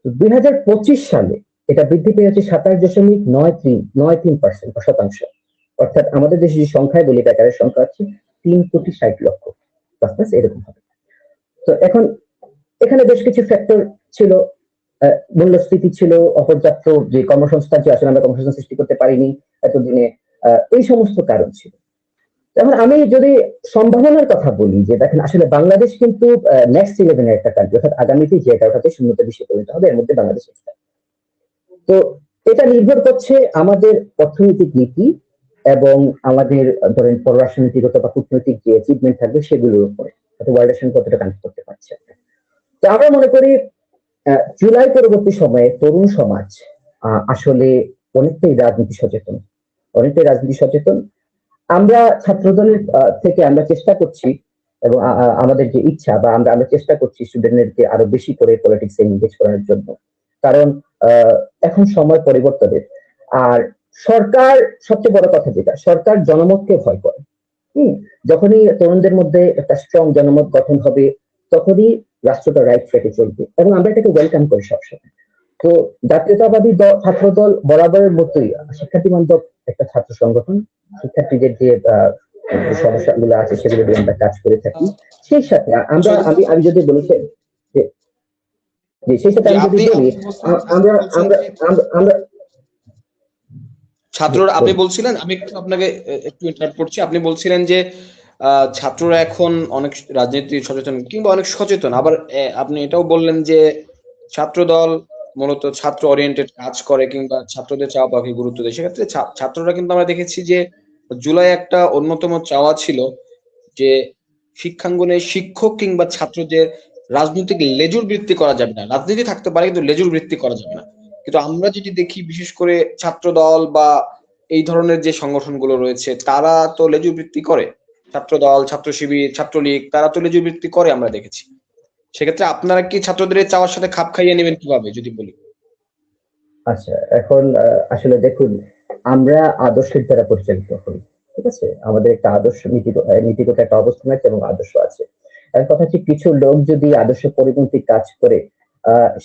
2025 সালে এটা বৃদ্ধি পেয়েছে 27.93% অর্থাৎ আমাদের দেশে যে সংখ্যায় বলি বেকারের সংখ্যা হচ্ছে 3,60,00,000 প্লাস এরকম হবে। তো এখন এখানে বেশ কিছু ফ্যাক্টর ছিল, মূল্যস্ফীতি ছিল, অপর্যাপ্ত যে কর্মসংস্থান যে আসলে আমরা কর্মসংস্থান সৃষ্টি করতে পারিনি এতদিনে, এই সমস্ত কারণ ছিল। এখন আমি যদি সম্ভাবনার কথা বলি যে দেখেন আসলে বাংলাদেশ কিন্তু নেক্সট 11 এর একটা কান্ট্রি, অর্থাৎ আগামীতে যে 11টাতে শূন্যতা বিশ্বে পরিণত হবে এর মধ্যে বাংলাদেশ একটা। তো এটা নির্ভর করছে আমাদের অর্থনৈতিক নীতি এবং আমাদের ধরেন পররাষ্ট্রনীতিগত বা কূটনৈতিক যে অ্যাচিভমেন্ট থাকবে সেগুলোর উপরে, ওয়ার্ল্ডের সঙ্গে কতটা কানেক্ট করতে পারছে। তো আমরা মনে করি জুলাই পরবর্তী সময়ে তরুণ সমাজ আসলে অনেকটাই রাজনীতি সচেতন। আমরা ছাত্রদলের থেকে আমরা চেষ্টা করছি এবং আমাদের যে ইচ্ছা বা আমরা চেষ্টা করছি স্টুডেন্টদেরকে আরো বেশি করে পলিটিক্সে এনগেজ করার জন্য, কারণ এখন সময় পরিবর্তনের। আর সরকার, সবচেয়ে বড় কথা যেটা, সরকার জনমতকে ভয় করে। যখনই তরুণদের মধ্যে একটা স্ট্রং জনমত গঠন হবে তখনই রাষ্ট্রটা রাইট ট্র্যাকে চলবে, এবং আমরা এটাকে ওয়েলকাম করি সবসময়। তো জাতীয়তাবাদী ছাত্রদল বরাবরের মতোই শিক্ষার্থী বান্ধব একটা ছাত্র সংগঠন, শিক্ষার্থীদের যে সমস্যাগুলো আছে সেগুলো নিয়ে আমরা কাজ করে থাকি। সেই সাথে আমি যদি বলি সেই সাথে আমি যদি বলি আমরা ছাত্ররা, আপনি বলছিলেন, আমি আপনাকে একটু ইন্টারাপ্ট করছি, আপনি বলছিলেন যে ছাত্ররা এখন অনেক রাজনীতি সচেতন কিংবা অনেক সচেতন, আবার আপনি এটাও বললেন যে ছাত্রদল মূলত ছাত্র ওরিয়েন্টেড কাজ করে কিংবা ছাত্রদের চাওয়া পাখি গুরুত্ব দেয়। সেক্ষেত্রে ছাত্ররা কিন্তু আমরা দেখেছি যে জুলাই একটা অন্যতম চাওয়া ছিল যে শিক্ষাঙ্গনে শিক্ষক কিংবা ছাত্রদের রাজনৈতিক লেজুর বৃত্তি করা যাবে না। রাজনীতি থাকতে পারে কিন্তু লেজুর বৃত্তি করা যাবে না। কিন্তু আমরা যেটি দেখি বিশেষ করে ছাত্রদল বা এই ধরনের যে সংগঠনগুলো রয়েছে তারা তো লেজুর বৃত্তি করে, ছাত্রদল, ছাত্র শিবির, ছাত্রলীগ, তারা তো লেজুর বৃত্তি করে আমরা দেখেছি। সেক্ষেত্রে আপনারা কি ছাত্রদের চাওয়ার সাথে খাপ খাইয়ে নেবেন কিভাবে যদি বলি? আচ্ছা, এখন আসলে দেখুন, আমরা আদর্শের দ্বারা পরিচালিত হই, ঠিক আছে? আমাদের একটা আদর্শ নীতিগত একটা অবস্থান আছে এবং আদর্শ আছে। এর কথা হচ্ছে কিছু লোক যদি আদর্শ পরিপন্থী কাজ করে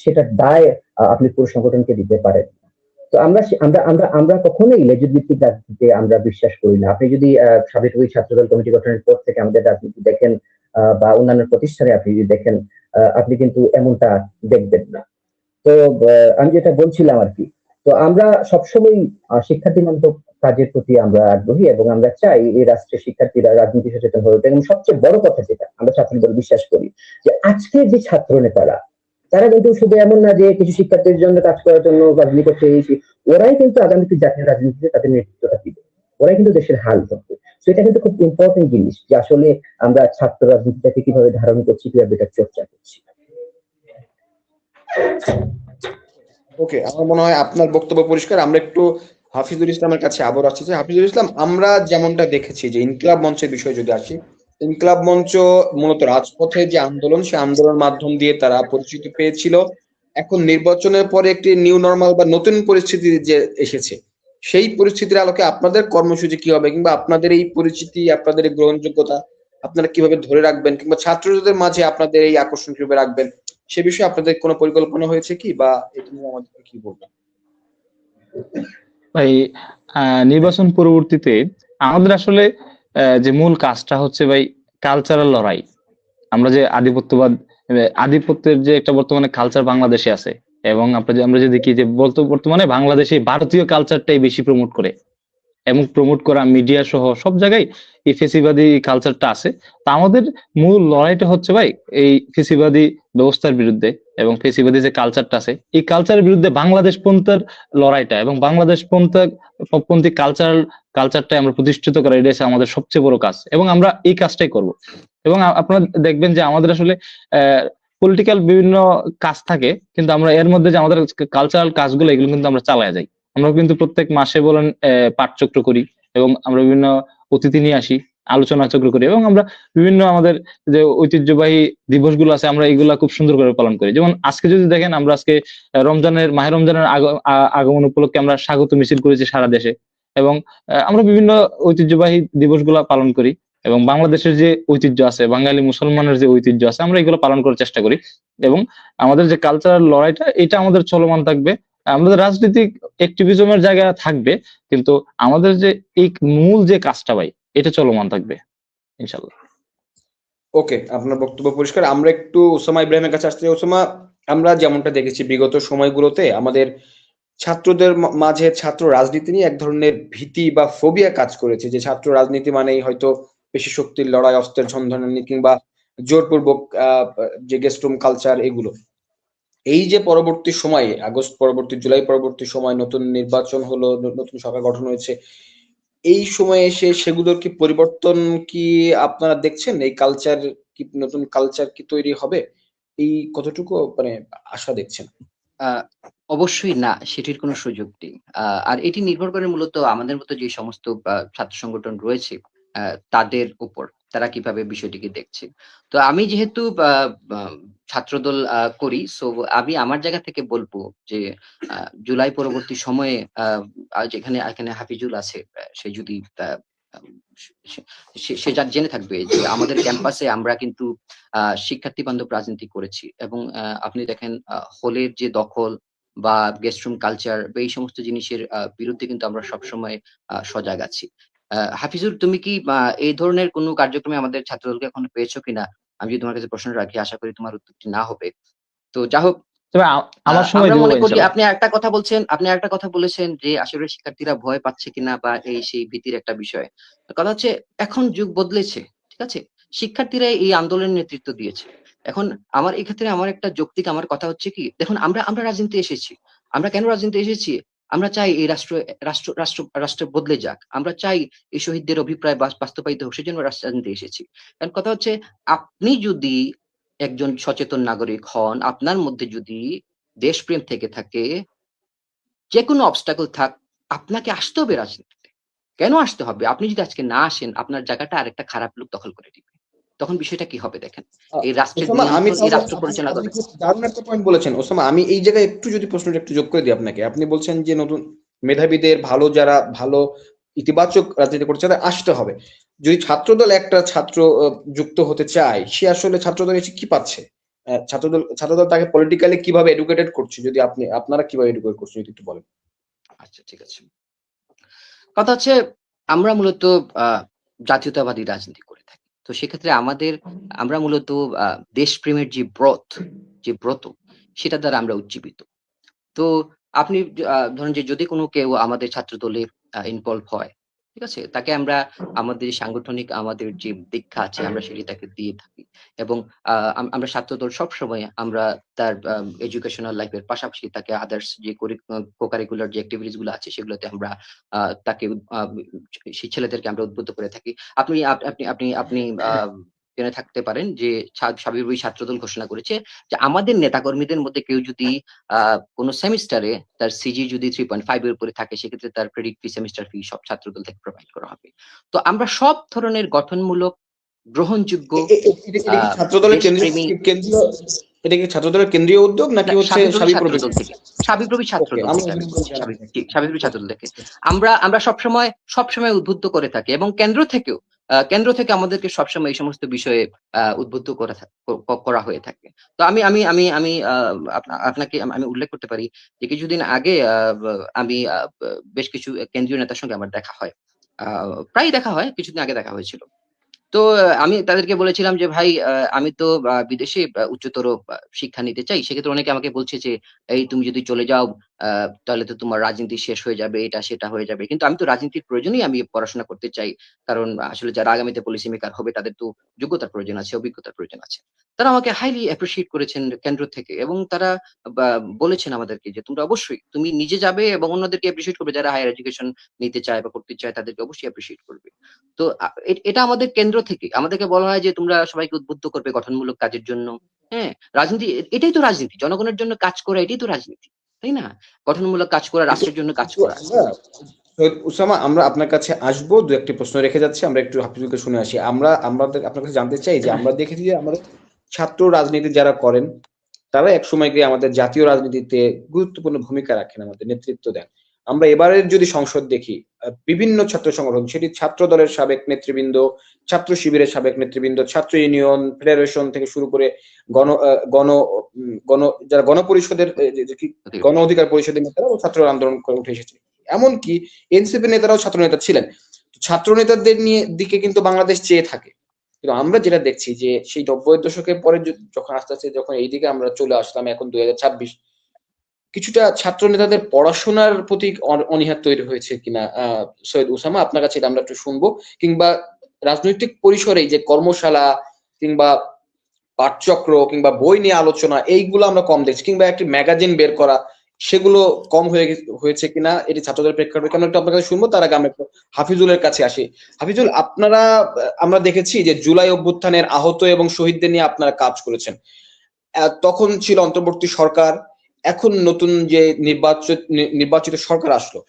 সেটার দায় আপনি পুরো সংগঠনকে দিতে পারেন। তো আমরা কখনোই লেজুর ভিত্তিক রাজনীতিতে আমরা বিশ্বাস করি না। আপনি যদি সাবিপ্রবি ছাত্রদল কমিটি গঠনের পর থেকে আমাদের রাজনীতি দেখেন বা অন্যান্য প্রতিষ্ঠানে আপনি যদি দেখেন, আপনি কিন্তু এমনটা দেখবেন না। তো আমি যেটা বলছিলাম আর কি, তো আমরা সবসময় শিক্ষার্থী বান্ধব কাজের প্রতি আমরা আগ্রহী এবং আমরা চাই এই রাষ্ট্রের শিক্ষার্থীরা রাজনীতি সচেতন হয়ে ওঠে। এবং সবচেয়ে বড় কথা যেটা আমরা ছাত্রদল বিশ্বাস করি যে আজকের যে ছাত্র নেতারা, তারা কিন্তু শুধু এমন না যে কিছু শিক্ষার্থীর জন্য কাজ করার জন্য রাজনীতি করছে, ওরাই কিন্তু আগামীতে জাতীয় রাজনীতিতে তাদের নেতৃত্বটা দিবে, ওরাই কিন্তু দেশের হাল ধরবে। সেটা কিন্তু খুব ইম্পর্টেন্ট জিনিস যে আসলে আমরা ছাত্র রাজনীতিটাকে কিভাবে ধারণ করছি, কিভাবে এটা চর্চা করছি। ওকে, আমার মনে হয় আপনার বক্তব্য পরিষ্কার। আমরা একটু হাফিজুল ইসলামের কাছে আবার আসছি। হাফিজুল ইসলাম, আমরা যেমনটা দেখেছি যে ইনকিলাব মঞ্চের বিষয়ে যদি আসি, ইনকিলাব মঞ্চ মূলত রাজপথে যে আন্দোলন, সেই আন্দোলনের মাধ্যম দিয়ে তারা পরিচিতি পেয়েছিল। এখন নির্বাচনের পরে একটি নিউ নরমাল বা নতুন পরিস্থিতি যে এসেছে, সেই পরিস্থিতির আলোকে আপনাদের কর্মসূচি কি হবে কিংবা আপনাদের এই পরিচিতি, আপনাদের এই গ্রহণযোগ্যতা আপনারা কিভাবে ধরে রাখবেন কিংবা ছাত্রদের মাঝে আপনাদের এই আকর্ষণ কিভাবে রাখবেন, সে বিষয়ে আপনাদের কোনো পরিকল্পনা হয়েছে কি, বা এটা নিয়ে আমাদেরকে কি বলবেন? ভাই, নির্বাচন পরবর্তীতে আমাদের আসলে যে মূল কাজটা হচ্ছে ভাই কালচারাল লড়াই। আমরা যে আধিপত্যের যে একটা বর্তমানে কালচার বাংলাদেশে আছে, এবং আমরা যে দেখি যে বর্তমানে বাংলাদেশে ভারতীয় কালচারটাই বেশি প্রমোট করে এবং প্রমোট করা মিডিয়া সহ সব জায়গায় এই ফেসিবাদী কালচারটা আছে। তা আমাদের মূল লড়াইটা হচ্ছে ভাই এই ফেসিবাদী ব্যবস্থার বিরুদ্ধে এবং ফেসিবাদী যে কালচারটা আছে এই কালচারের বিরুদ্ধে বাংলাদেশ পন্থার লড়াইটা, এবং বাংলাদেশ পন্থী কালচারটাই আমরা প্রতিষ্ঠিত করা, এটা হচ্ছে আমাদের সবচেয়ে বড় কাজ, এবং আমরা এই কাজটাই করব। এবং আপনারা দেখবেন যে আমাদের আসলে পলিটিক্যাল বিভিন্ন কাজ থাকে, কিন্তু আমরা এর মধ্যে যে আমাদের কালচারাল কাজগুলো এগুলো কিন্তু আমরা চালায় যাই। আমরা কিন্তু প্রত্যেক মাসে বলেন পাঠচক্র করি এবং আমরা বিভিন্ন অতিথি নিয়ে আসি, আলোচনা চক্র করি, এবং আমরা বিভিন্ন আমাদের যে ঐতিহ্যবাহী দিবসগুলো আছে আমরা এগুলা খুব সুন্দর করে পালন করি। যেমন আজকে যদি দেখেন, আমরা আজকে মাহে রমজানের আগমন উপলক্ষে আমরা স্বাগত মিছিল করেছি সারা দেশে, এবং আমরা বিভিন্ন ঐতিহ্যবাহী দিবসগুলা পালন করি, এবং বাংলাদেশের যে ঐতিহ্য আছে, বাঙালি মুসলমানের যে ঐতিহ্য আছে, আমরা এগুলো পালন করার চেষ্টা করি। এবং আমাদের যে কালচারাল লড়াইটা, এটা আমাদের চলমান থাকবে। আমাদের রাজনৈতিক অ্যাক্টিভিজমের জায়গা থাকবে, কিন্তু আমাদের যে এই মূল যে কাজটা ভাই, এটা চলমান থাকবে ইনশাল্লাহ। ওকে, আপনার বক্তব্য পরিষ্কার। আমরা একটু ওসামা ইব্রাহিমের কাছে আসতে চাই। ওসামা, আমরা যেমনটা দেখেছি বিগত সময়গুলোতে আমাদের ছাত্রদের মাঝে ছাত্র রাজনীতি নিয়ে এক ধরনের ভীতি বা ফোবিয়া কাজ করেছে, যে ছাত্র রাজনীতি মানেই হয়তো পেশি শক্তির লড়াই, অস্ত্রের ঝনঝনানি, কিংবা জোরপূর্বক যে গেস্টরুম কালচার, এগুলো। এই যে পরবর্তী সময়ে, আগস্ট পরবর্তী, জুলাই পরবর্তী সময় নতুন নির্বাচন হলো, নতুন সরকার গঠন হয়েছে, এই সময়ে এসে সেগুলোর কি পরিবর্তন কি আপনারা দেখছেন? এই কালচার কি, নতুন কালচার কি তৈরি হবে? এই কতটুকু মানে আশা দেখছেন? অবশ্যই না, সেটির কোনো সুযোগ নেই। আর এটি নির্ভর করে মূলত আমাদের মতো যে সমস্ত ছাত্র সংগঠন রয়েছে তাদের উপর, তারা কিভাবে বিষয়টিকে দেখছে। তো আমি যেহেতু ছাত্রদল করি, সো আমি আমার জায়গা থেকে বলবো যে জুলাই পরবর্তী সময়ে যেখানে এখানে হাফিজুল আছে, সে যদি সে যা জেনে থাকবে যে আমাদের ক্যাম্পাসে আমরা কিন্তু শিক্ষার্থী বান্ধব রাজনীতি করেছি, এবং আপনি দেখেন হলের যে দখল বা গেস্টরুম কালচার বা এই সমস্ত জিনিসের বিরুদ্ধে কিন্তু আমরা সবসময় সজাগ আছি। হাফিজুর, তুমি কি এই ধরনের কোনো কার্যক্রমে আমাদের ছাত্রদলকে এখনো পেয়েছো কিনা? আমি যদি তোমার কাছে প্রশ্ন রাখি, আশা করি তোমার উত্তরটি না হবে। তো যা হোক, তবে আমার সময় আমরা দিব মনে করি, ইনশাল্লাহ। আপনি একটা কথা বলেছেন যে আসলে শিক্ষার্থীরা ভয় পাচ্ছে কিনা বা এই সেই ভীতির একটা বিষয়। কথা হচ্ছে, এখন যুগ বদলেছে, ঠিক আছে? শিক্ষার্থীরা এই আন্দোলনের নেতৃত্ব দিয়েছে। এখন আমার এই ক্ষেত্রে আমার একটা যৌক্তিক আমার কথা হচ্ছে কি, দেখুন আমরা রাজনীতি এসেছি। আমরা কেন রাজনীতি এসেছি? আমরা চাই এই রাষ্ট্র রাষ্ট্র রাষ্ট্র রাষ্ট্র বদলে যাক। আমরা চাই এই শহীদদের অভিপ্রায় বাস্তবায়িত হোক, সেজন্য রাজনীতি এসেছি। কারণ কথা হচ্ছে, আপনি যদি একজন সচেতন নাগরিক হন, আপনার মধ্যে যদি দেশপ্রেম থেকে থাকে, যেকোনো অবস্টাকল থাক, আপনাকে আসতে হবে রাজনীতিতে। কেন আসতে হবে? আপনি যদি আজকে না আসেন, আপনার জায়গাটা আরেকটা খারাপ লোক দখল করে দিবে। তখন বিষয়টা কি হবে দেখেন। এই রাষ্ট্রের ওসামা, আমি নিয়ন্ত্রণ, এই রাষ্ট্র পরিচালনা আপনি হবে। খুব দারুণ একটা পয়েন্ট বলেছেন ওসামা। আমি এই জায়গায় একটু যদি প্রশ্নটা একটু যোগ করে দিই আপনাকে। আপনি বলছেন যে নতুন মেধাবীদের, ভালো যারা ভালো ইতিবাচক রাজনীতি করছে তাদের আসতে হবে। যদি ছাত্রদল একটা ছাত্র যুক্ত হতে চায়, সে আসলে ছাত্রদল এসে কি পাচ্ছে? ছাত্রদল তাকে পলিটিক্যালি কিভাবে এডুকেটেড করছে? যদি আপনারা কিভাবে এডুকেট করছেন যদি একটু বলেন। আচ্ছা, ঠিক আছে। কথা হচ্ছে, আমরা মূলত জাতীয়তাবাদী রাজনীতি করে থাকি। তো সেক্ষেত্রে আমরা মূলত দেশপ্রেমের যে ব্রত, সেটা দ্বারা আমরা উজ্জীবিত। তো আপনি ধরেন যে যদি কোনো কেউ আমাদের ছাত্রদলে ইনভলভ হয়, ঠিক আছে? তাকে আমরা আমাদের সাংগঠনিক আমাদের যে দীক্ষা আছে আমরা সেটি তাকে দিয়ে থাকি। এবং আমরা ছাত্রদল সবসময় আমরা তার এডুকেশনাল লাইফ এর পাশাপাশি তাকে আদার্স যে কো-কারিকুলার যে এক্টিভিটিস গুলো আছে সেগুলোতে আমরা তাকে সেই ছেলেদেরকে আমরা উদ্বুদ্ধ করে থাকি। আপনি আপ আপনি আপনি আপনি আ জেনে থাকতে পারেন যে সাবিপ্রবি ছাত্রদল ঘোষণা করেছে যে আমাদের নেতাকর্মীদের মধ্যে কেউ যদি কোন সেমিস্টারে তার সিজি যদি 3.5 এর উপরে থাকে, সেক্ষেত্রে তার ক্রেডিট ফি, সেমিস্টার ফি সব ছাত্রদল থেকে প্রোভাইড করা হবে। তো আমরা সব ধরনের গঠনমূলক, গ্রহণযোগ্য, এটা কি ছাত্রদলের দেশপ্রেমী, কেন্দ্রীয় এটা কি ছাত্রদলের কেন্দ্রীয় উদ্যোগ নাকি হচ্ছে সাবিপ্রবি ছাত্রদল থেকে আমি বলছি, সাবিপ্রবি ছাত্রদল থেকে আমরা সবসময় উদ্বুদ্ধ করে থাকি, এবং কেন্দ্র থেকে আমাদেরকে সবসময় এই সমস্ত বিষয়ে উদ্বুদ্ধ করা হয়ে থাকে। তো আমি আপনাকে আমি উল্লেখ করতে পারি যে কিছুদিন আগে আমি বেশ কিছু কেন্দ্রীয় নেতার সঙ্গে আমার দেখা হয়। প্রায়ই দেখা হয়, কিছুদিন আগে দেখা হয়েছিল। তো আমি তাদেরকে বলেছিলাম যে ভাই, আমি তো বিদেশে উচ্চতর শিক্ষা নিতে চাই। সেক্ষেত্রে অনেকে আমাকে বলছে যে, "এই তুমি যদি চলে যাও তাহলে তো তোমার রাজনীতি শেষ হয়ে যাবে, এটা সেটা হয়ে যাবে।" কিন্তু আমি তো রাজনীতির প্রয়োজনেই আমি পড়াশোনা করতে চাই। কারণ আসলে যারা আগামীতে পলিসি মেকার হবে তাদের তো যোগ্যতার প্রয়োজন আছে, অভিজ্ঞতার প্রয়োজন আছে। তারা আমাকে হাইলি অ্যাপ্রিশিয়েট করেছেন কেন্দ্র থেকে, এবং তারা বা বলেছেন আমাদেরকে যে, "তোমরা অবশ্যই তুমি নিজে যাবে এবং অন্যদেরকে অ্যাপ্রিশিয়েট করবে, যারা হায়ার এডুকেশন নিতে চায় বা করতে চায় তাদেরকে অবশ্যই অ্যাপ্রিশিয়েট করবে।" তো এটা আমাদের কেন্দ্র থেকে আমাদেরকে বলা হয় যে তোমরা সবাইকে উদ্বুদ্ধ করবে গঠনমূলক কাজের জন্য। হ্যাঁ? রাজনীতি, এটাই তো রাজনীতি। জনগণের জন্য কাজ করা, এটাই তো রাজনীতি। তাই না? গঠনমূলক কাজ করা, রাষ্ট্রের জন্য কাজ করা। সৈয়দ উসামা, আমরা আপনার কাছে আসবো, দু একটি প্রশ্ন রেখে যাচ্ছি, আমরা একটু হাফিজুলকে শুনে আসি। আমাদের আপনার কাছে জানতে চাই যে আমরা দেখেছি যে আমাদের ছাত্র রাজনীতি যারা করেন তারা একসময় গিয়ে আমাদের জাতীয় রাজনীতিতে গুরুত্বপূর্ণ ভূমিকা রাখেন, আমাদের নেতৃত্ব দেন। আমরা এবারের যদি সংসদ দেখি, বিভিন্ন ছাত্র সংগঠন, সেটি ছাত্র দলের সাবেক নেতৃবৃন্দ, ছাত্র শিবিরের সাবেক নেতৃবৃন্দ, ছাত্র ইউনিয়ন, ফেডারেশন থেকে শুরু করে গণ গণ গণ যারা গণপরিষদের গণ অধিকার পরিষদের নেতারাও ছাত্র আন্দোলন করে উঠে এসেছে। এমনকি এনসিপি নেতারাও ছাত্র নেতা ছিলেন। ছাত্র নেতাদের দিকে কিন্তু বাংলাদেশ চেয়ে থাকে। কিন্তু আমরা যেটা দেখছি যে সেই ৯০-এর দশকের পরে যখন আস্তে আস্তে যখন এইদিকে আমরা চলে আসলাম, এখন ২০২৬, কিছুটা ছাত্র নেতাদের পড়াশোনার প্রতি অনীহা তৈরি হয়েছে কিনা, সৈয়দ উসামা, আপনার কাছে আমরা একটু শুনবো। কিংবা রাজনৈতিক পরিসরে যে কর্মশালা কিংবা পাঠচক্র কিংবা বই নিয়ে আলোচনা, এইগুলো আমরা কম দেখছি, কিংবা একটি ম্যাগাজিন বের করা, সেগুলো কম হয়েছে কিনা, এটি ছাত্রদের প্রেক্ষাপটে কেন একটু আপনার কাছে শুনবো। তার আগে আমরা একটু হাফিজুলের কাছে আসি। হাফিজুল, আমরা দেখেছি যে জুলাই অভ্যুত্থানের আহত এবং শহীদদের নিয়ে আপনারা কাজ করেছেন। তখন ছিল অন্তর্বর্তী সরকার, এখন নতুন যে নির্বাচিত সরকার আসলো,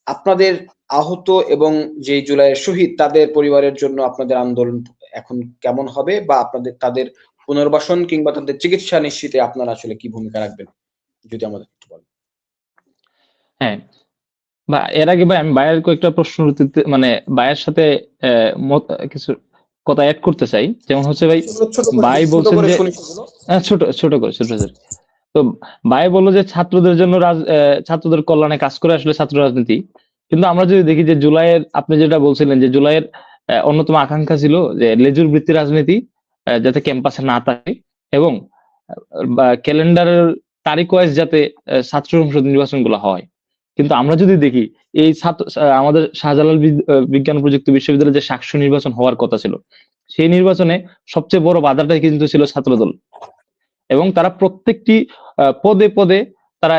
আপনাদের আহত এবং যে জুলাইয়ের শহীদ তাদের পরিবারের জন্য আপনাদের আন্দোলন এখন কেমন হবে, বা তাদের পুনর্বাসন কিংবা তাদের চিকিৎসা নিশ্চিতে আপনারা আসলে কি ভূমিকা রাখবেন, যদি আমাদের একটু বলেন। হ্যাঁ, বা এর আগে ভাই আমি ভাইয়ের কয়েকটা প্রশ্ন মানে ভাইয়ের সাথে কিছু কথা অ্যাড করতে চাই। যেমন হচ্ছে ভাই, ভাই বলছেন যে ছোট করে তো ভাই বললো যে ছাত্রদের জন্য ছাত্রদের কল্যাণে কাজ করে আসলে ছাত্র রাজনীতি। কিন্তু আমরা যদি দেখি যে জুলাইয়ের, আপনি যেটা বলছিলেন যে জুলাইয়ের অন্যতম আকাঙ্ক্ষা ছিল যে লেজুর বৃত্তি রাজনীতি যাতে ক্যাম্পাসে না থাকে, এবং ক্যালেন্ডারের তারিখ ওয়াইজ যাতে ছাত্র সংসদ নির্বাচন গুলো হয়। কিন্তু আমরা যদি দেখি এই আমাদের শাহজালাল বিজ্ঞান ও প্রযুক্তি বিশ্ববিদ্যালয়ে যে সাকসু নির্বাচন হওয়ার কথা ছিল, সেই নির্বাচনে সবচেয়ে বড় বাধাটাই কিন্তু ছিল ছাত্রদল, এবং তারা প্রত্যেকটি পদে পদে তারা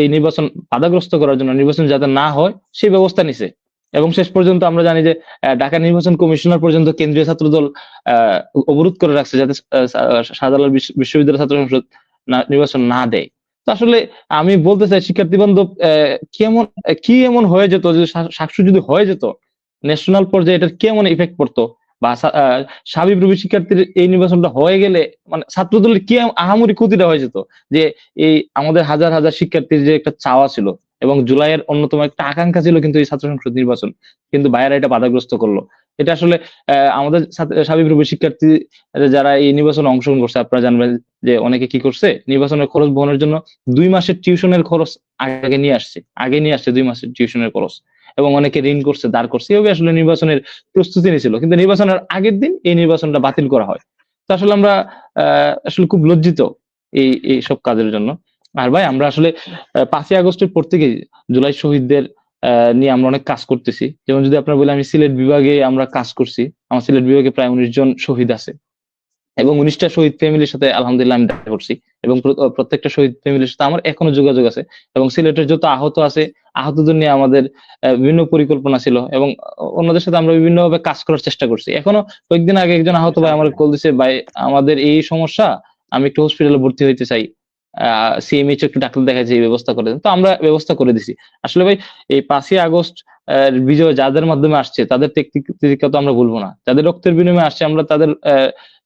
এই নির্বাচন বাধাগ্রস্ত করার জন্য, নির্বাচন যাতে না হয় সেই ব্যবস্থা নিছে। এবং শেষ পর্যন্ত আমরা জানি যে ঢাকা নির্বাচন কমিশনার পর্যন্ত কেন্দ্রীয় ছাত্রদল অবরোধ করে রাখছে যাতে শাহজালাল বিশ্ববিদ্যালয় ছাত্র সংসদ নির্বাচন না দেয়। তো আসলে আমি বলতে চাই, শিক্ষার্থী বান্ধব, কি এমন হয়ে যেত যে সাকসু যদি হয়ে যেত ন্যাশনাল পর্যায়ে, এটার কেমন ইফেক্ট পড়তো, বা সাবিপ্রবি শিক্ষার্থীর এই নির্বাচনটা হয়ে গেলে মানে ছাত্রদলের কি আহামরি ক্ষতিটা হয়ে যেত, যে এই আমাদের হাজার হাজার শিক্ষার্থীর যে একটা চাওয়া ছিল এবং জুলাইয়ের অন্যতম একটা আকাঙ্ক্ষা ছিল কিন্তু এই ছাত্র সংসদ নির্বাচন, কিন্তু ভাইয়েরা এটা বাধাগ্রস্ত করলো। এটা আসলে আমাদের সাবিপ্রবি শিক্ষার্থী যারা এই নির্বাচনে অংশগ্রহণ করছে, আপনারা জানবেন যে অনেকে কি করছে, নির্বাচনের খরচ বহনের জন্য 2 মাসের টিউশনের খরচ আগে নিয়ে আসছে 2 মাসের টিউশনের খরচ, এবং অনেকে ঋণ করছে, দাঁড় করছে, এভাবে আসলে নির্বাচনের প্রস্তুতি নিয়েছিল। কিন্তু নির্বাচনের আগের দিন এই নির্বাচনটা বাতিল করা হয়। তো আসলে আমরা আসলে খুব লজ্জিত এই সব কাজের জন্য। আর ভাই, আমরা আসলে 5ই আগস্টের পর থেকে জুলাই শহীদদের নিয়ে আমরা অনেক কাজ করতেছি। যেমন যদি আপনার বলি, আমি সিলেট বিভাগে আমরা কাজ করছি। আমার সিলেট বিভাগে প্রায় 19 জন শহীদ আছে, এবং 19টা শহীদ ফ্যামিলির সাথে আলহামদুলিল্লাহ আমি দেখা করছি, এবং প্রত্যেকটা শহীদ ফ্যামিলির সাথে আমার এখনো যোগাযোগ আছে। এবং সিলেটের যত আহত আছে, আহতদের নিয়ে আমাদের বিভিন্ন পরিকল্পনা ছিল, এবং অন্যদের সাথে আমরা বিভিন্ন ভাবে কাজ করার চেষ্টা করছি। এখনো কয়েকদিন আগে একজন আহত ভাই আমার কল দিছে, ভাই আমাদের এই সমস্যা, আমি একটু হসপিটালে ভর্তি হইতে চাই, সিএমএইচ একটু ডাক্তার দেখাইছে, এই ব্যবস্থা করে দেন। তো আমরা ব্যবস্থা করে দিছি। আসলে ভাই, এই 5ই আগস্ট বিজয় যাদের মাধ্যমে আসছে তাদের ত্যাগকে তো আমরা ভুলবো না, যাদের রক্তের বিনিময়ে আসছে, আমরা তাদের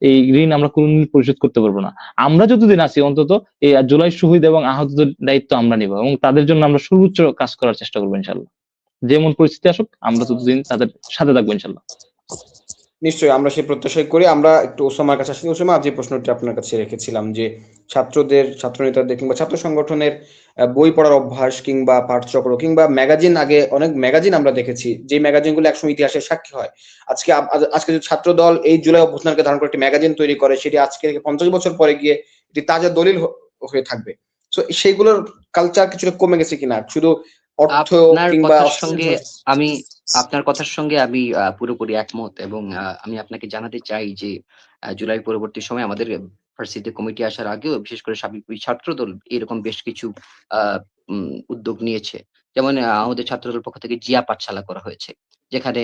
এই ঋণ আমরা কোনদিন পরিশোধ করতে পারবো না। আমরা যতদিন আছি অন্তত এই জুলাই শহীদ এবং আহতদের দায়িত্ব আমরা নিব, এবং তাদের জন্য আমরা সর্বোচ্চ কাজ করার চেষ্টা করবো ইনশাল্লাহ। যেমন পরিস্থিতি আসুক, আমরা ততদিন তাদের সাথে থাকবো ইনশাল্লাহ। নিশ্চয়ই, আমরা সেই প্রত্যাশাই করি। আমরা একটু ওসামার কাছে আসি। ওসামা, যে প্রশ্নটি আপনার কাছে রেখেছিলাম যে ছাত্র নেতাদের কিংবা ছাত্র সংগঠনের বই পড়ার অভ্যাস কিংবা পাঠচক্র কিংবা ম্যাগাজিন, আগে অনেক ম্যাগাজিন আমরা দেখেছি, যে ম্যাগাজিনগুলো একসময় ইতিহাসের সাক্ষী হয়। আজকে যদি ছাত্র দল এই জুলাই অভ্যুত্থানকে ধারণ করে একটি ম্যাগাজিন তৈরি করে, সেটি আজকে থেকে 50 বছর পরে গিয়ে এটি তাজা দলিল হয়ে থাকবে। তো সেইগুলোর কালচার কিছুটা কমে গেছে কিনা, শুধু অর্থ কিংবা আপনার কথার সঙ্গে আমি পুরোপুরি একমত, এবং আমি আপনাকে জানাতে চাই যে জুলাই পরবর্তী সময় আমাদের ভার্সিটি কমিটি আসার আগেও বিশেষ করে সাবিপ্রবি ছাত্রদল এরকম বেশ কিছু উদ্যোগ নিয়েছে। যেমন আমাদের ছাত্রদলের পক্ষ থেকে জিয়া পাঠশালা করা হয়েছে, যেখানে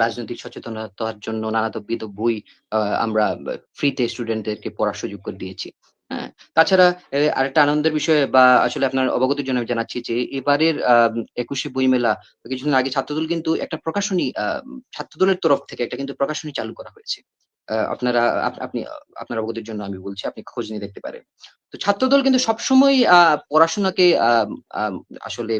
রাজনৈতিক সচেতনতার জন্য নানাবিধ বই আমরা ফ্রিতে স্টুডেন্টদেরকে পড়ার সুযোগ করে দিয়েছি। হ্যাঁ, তাছাড়া আরেকটা আনন্দের বিষয় বা আসলে আপনার অবগতির জন্য আমি জানাচ্ছি যে এবারের ২১শে বইমেলা কিছুদিন আগে ছাত্রদল কিন্তু একটা প্রকাশনী ছাত্রদলের তরফ থেকে একটা কিন্তু প্রকাশনী চালু করা হয়েছে। আপনারা আপনি আপনার অবগতির জন্য আমি বলছি, আপনি খোঁজ নিয়ে দেখতে পারেন। তো ছাত্রদল কিন্তু সবসময়ই পড়াশোনাকে আম আসলে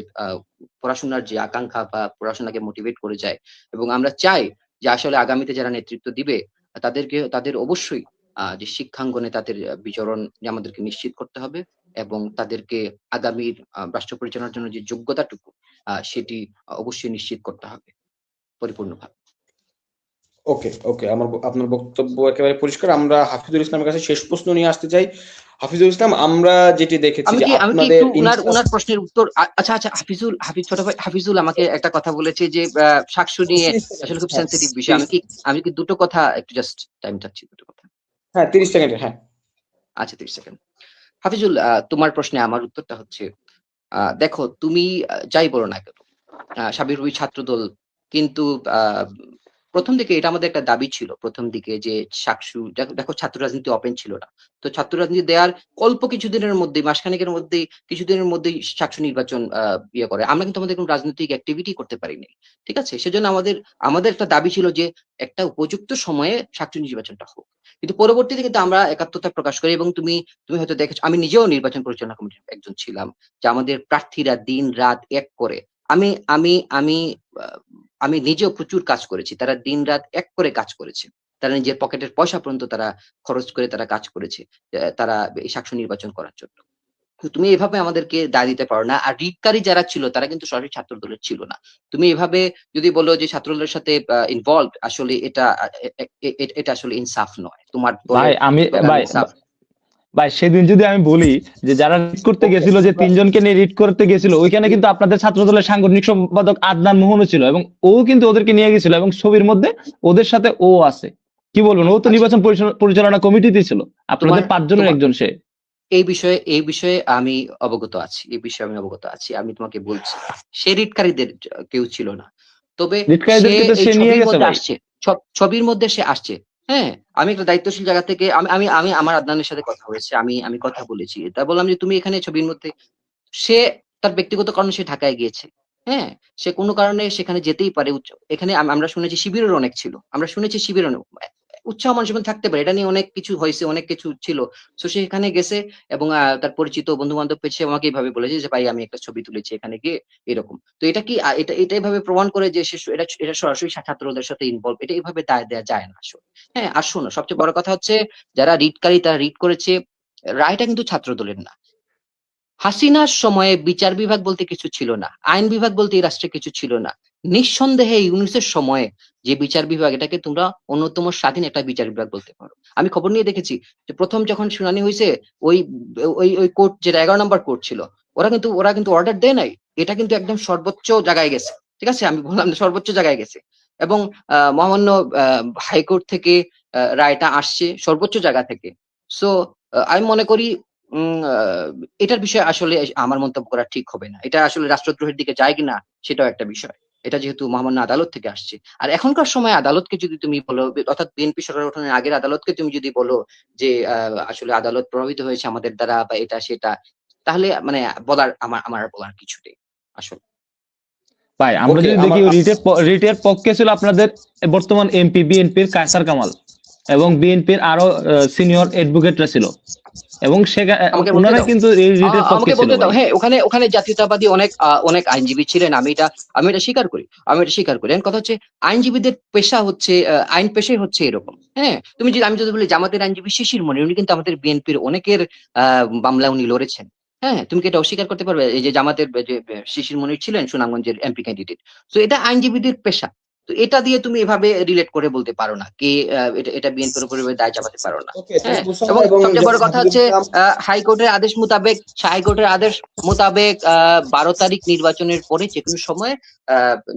পড়াশোনার যে আকাঙ্খা বা পড়াশোনাকে মোটিভেট করে যায় এবং আমরা চাই যে আসলে আগামীতে যারা নেতৃত্ব দিবে তাদের অবশ্যই যে শিক্ষাঙ্গনে তাদের বিচরণ আমাদেরকে নিশ্চিত করতে হবে এবং তাদেরকে আগামীর রাষ্ট্র পরিচালনার জন্য যে যোগ্যতাটুকু সেটি অবশ্যই নিশ্চিত করতে হবে পরিপূর্ণভাবে। ওকে, ওকে। আপনার বক্তব্য একেবারে পরিষ্কার। আমরা হাফিজুল ইসলামের কাছে শেষ প্রশ্ন নিয়ে আসতে চাই। হাফিজুল ইসলাম, আমরা যেটি দেখেছি আমি যে কি আপনাদের একটু উনার প্রশ্নের উত্তর আচ্ছা, ছোট ভাই হাফিজুল আমাকে একটা কথা বলেছে যে সাকসু নিয়ে আসলে খুব সেনসিটিভ বিষয়। আমি কি দুটো কথা একটু জাস্ট টাইম চাচ্ছি দুটো কথা। হ্যাঁ, 30 সেকেন্ডের। হ্যাঁ। আচ্ছা 30 সেকেন্ড। হাফিজুল তোমার প্রশ্নে আমার উত্তরটা হচ্ছে দেখো তুমি যাই বলো না কেন সাবিপ্রবি ছাত্রদল কিন্তু আ ১ম দিকে এটা আমাদের একটা দাবি ছিল। ১ম দিকে যে সাকসু দেখো ছাত্র রাজনীতি ওপেন ছিল না। তো ছাত্র রাজনীতি দেওয়ার অল্প কিছুদিনের মধ্যেই মাসখানেকের মধ্যেই কিছুদিনের মধ্যেই সাকসু নির্বাচন ইয়ে করে। আমরা কিন্তু আমাদের কোন রাজনৈতিক অ্যাক্টিভিটি করতে পারি নাই। ঠিক আছে? সেজন্য আমাদের একটা দাবি ছিল যে একটা উপযুক্ত সময়ে সাকসু নির্বাচনটা হোক। কিন্তু পরবর্তীতে কিন্তু আমরা একাত্মতা প্রকাশ করি এবং তুমি হয়তো দেখেছ আমি নিজেও নির্বাচন পরিচালনা কমিটির একজন ছিলাম। যে আমাদের প্রার্থীরা দিন-রাত এক করে আমি আমি আমি আ আমি নিজেও প্রচুর কাজ করেছি। তারা দিন-রাত এক করে কাজ করেছে। তারা নিজের পকেটের পয়সা পর্যন্ত তারা খরচ করে তারা কাজ করেছে। তারা এই সাকসু নির্বাচন করার জন্য। তো তুমি এভাবে আমাদেরকে দায় দিতে পারো না। আর রিটকারী যারা ছিল তারা কিন্তু সরাসরি ছাত্রদলের ছিল না। তুমি এভাবে যদি বলো যে ছাত্রদলের সাথে ইনভলভড আসলে এটা এটা আসলে ইনসাফ নয়। তোমার ভাই দলের ভাই ইনসাফ ভাই সেদিন যদি আমি বলি যে যারা রিড করতে গেছিল, যে তিনজনকে নিয়ে রিড করতে গেছিল, ওইখানে কিন্তু আপনাদের ছাত্র দলের সাংগঠনিক সম্পাদক আদনান মোহনও ছিল এবং ও কিন্তু ওদেরকে নিয়ে গেছিল এবং ছবির মধ্যে ওদের সাথে ও আছে। কি বলবেন, ও তো আচ্ছা, নির্বাচন পরিচালনা কমিটিতে ছিল, আপনাদের 5 জনের একজন সে। এই বিষয়ে আমি অবগত আছি। এই বিষয়ে আমি অবগত আছি। আমি তোমাকে বলছি। সে রিটকারীদের কেউ ছিল না। তবে সে রিডকারীদেরকে তো এই সে নিয়ে ছবির গেছে মধ্যে ভাই। আসছে। ছবির মধ্যে সে আসছে। হ্যাঁ? আমি একটা দায়িত্বশীল জায়গা থেকে আমি আমার আদনানের সাথে কথা হয়েছে। আমি কথা বলেছি। তা বললাম যে তুমি এখানে ছবির মধ্যে সে তার ব্যক্তিগত কারণে সে ঢাকায় গিয়েছে। হ্যাঁ? সে কোন কারণে সেখানে যেতেই পারে। এখানে আমরা শুনেছি শিবিরের অনেক ছিল। আমরা শুনেছি শিবিরের অনেক উৎসাহ মানুষ যেমন থাকতে পারে। এটা নিয়ে অনেক কিছু হইছে, অনেক কিছু ছিল। সো সে এখানে গেছে এবং তার পরিচিত বন্ধু-বান্ধব পেয়েছে আমাকে এভাবে বলেছে যে, "ভাই আমি একটা ছবি তুলেছি এখানে গিয়ে" এরকম। তো এটা কি এটা এভাবে প্রমাণ করে যে সে এটা সরাসরি ছাত্রদের সাথে ইনভলভ। এটা এভাবে দায় দেয়া যায় না আসলে। হ্যাঁ? আর শোনো সবচেয়ে বড় কথা হচ্ছে যারা রিটকারী তারা রিট করেছে। রায়টা কিন্তু ছাত্রদলের না। হাসিনার সময়ে বিচার বিভাগ বলতে কিছু ছিল না। আইন বিভাগ বলতে এই রাষ্ট্রে কিছু ছিল না। নিঃসন্দেহে ইউনূসের সময়ে যে বিচার বিভাগ এটাকে তোমরা অন্যতম স্বাধীন একটা বিচার বিভাগ বলতে পারো। আমি খবর নিয়ে দেখেছি যে ১ম যখন শুনানি হইছে ওই ওই কোর্ট যেটা ১১ নাম্বার কোর্ট ছিল, ওরা কিন্তু অর্ডার দেয় নাই। এটা কিন্তু একদম সর্বোচ্চ জায়গায় গেছে। ঠিক আছে? আমি বললাম যে সর্বোচ্চ জায়গায় গেছে। এবং মহামান্য হাইকোর্ট থেকে রায়টা আসছে সর্বোচ্চ জায়গা থেকে। সো আমি মনে করি উম আ এটার বিষয়ে আসলে আমার মন্তব্য করা ঠিক হবে না। এটা আসলে রাষ্ট্রদ্রোহের দিকে যায় কিনা সেটাও একটা বিষয়। এটা যেহেতু মহামান্য আদালত থেকে আসছে। আর এখনকার সময় আদালতকে যদি তুমি বলো অর্থাৎ বিএনপি সরকার গঠনের আগের আদালতকে তুমি যদি বলো যে আসলে আদালত প্রভাবিত হয়েছে আমাদের দ্বারা বা এটা সেটা তাহলে মানে আমার আর বলার কিছু নেই আসলে। ভাই আমরা ওকে, যদি দেখি রিটের পক্ষে ছিল আপনাদের বর্তমান এমপি বিএনপির কায়সার কামাল এবং বিএনপির আরো সিনিয়র অ্যাডভোকেটরা ছিল এবং আমাকে বলতে ওনারা দাও। কিন্তু এই রিটের পক্ষে আমাকে ছিল বলতে দাও। ভাই। হ্যাঁ, ওখানে জাতীয়তাবাদী অনেক আইনজীবী ছিলেন। আমি এটা স্বীকার করি। এখন কথা হচ্ছে আইনজীবীদের পেশা হচ্ছে আইন পেশাই হচ্ছে এরকম। হ্যাঁ? আমি যদি বলি জামাতের আইনজীবী শিশির মনির উনি কিন্তু আমাদের বিএনপির অনেকের আ মামলায় উনি লড়েছেন। হ্যাঁ? তুমি কি এটা অস্বীকার করতে পারবে? এই যে জামাতের যে শিশির মনির ছিলেন সুনামগঞ্জের এমপি ক্যান্ডিডেট। সো এটা আইনজীবীদের পেশা। তো এটা দিয়ে তুমি এভাবে রিলেট করে বলতে পারো না। এটা বিএনপির উপর এভাবে দায় চাপাতে পারো না। ওকে, থ্যাংক হ্যাঁ? ইউ সো এবং মাচ। এবং সবচেয়ে বড় কথা হাফিজুল হচ্ছে ইসলাম, হাইকোর্টের আদেশ মোতাবেক ১২ তারিখ নির্বাচনের পরে যেকোনো সময়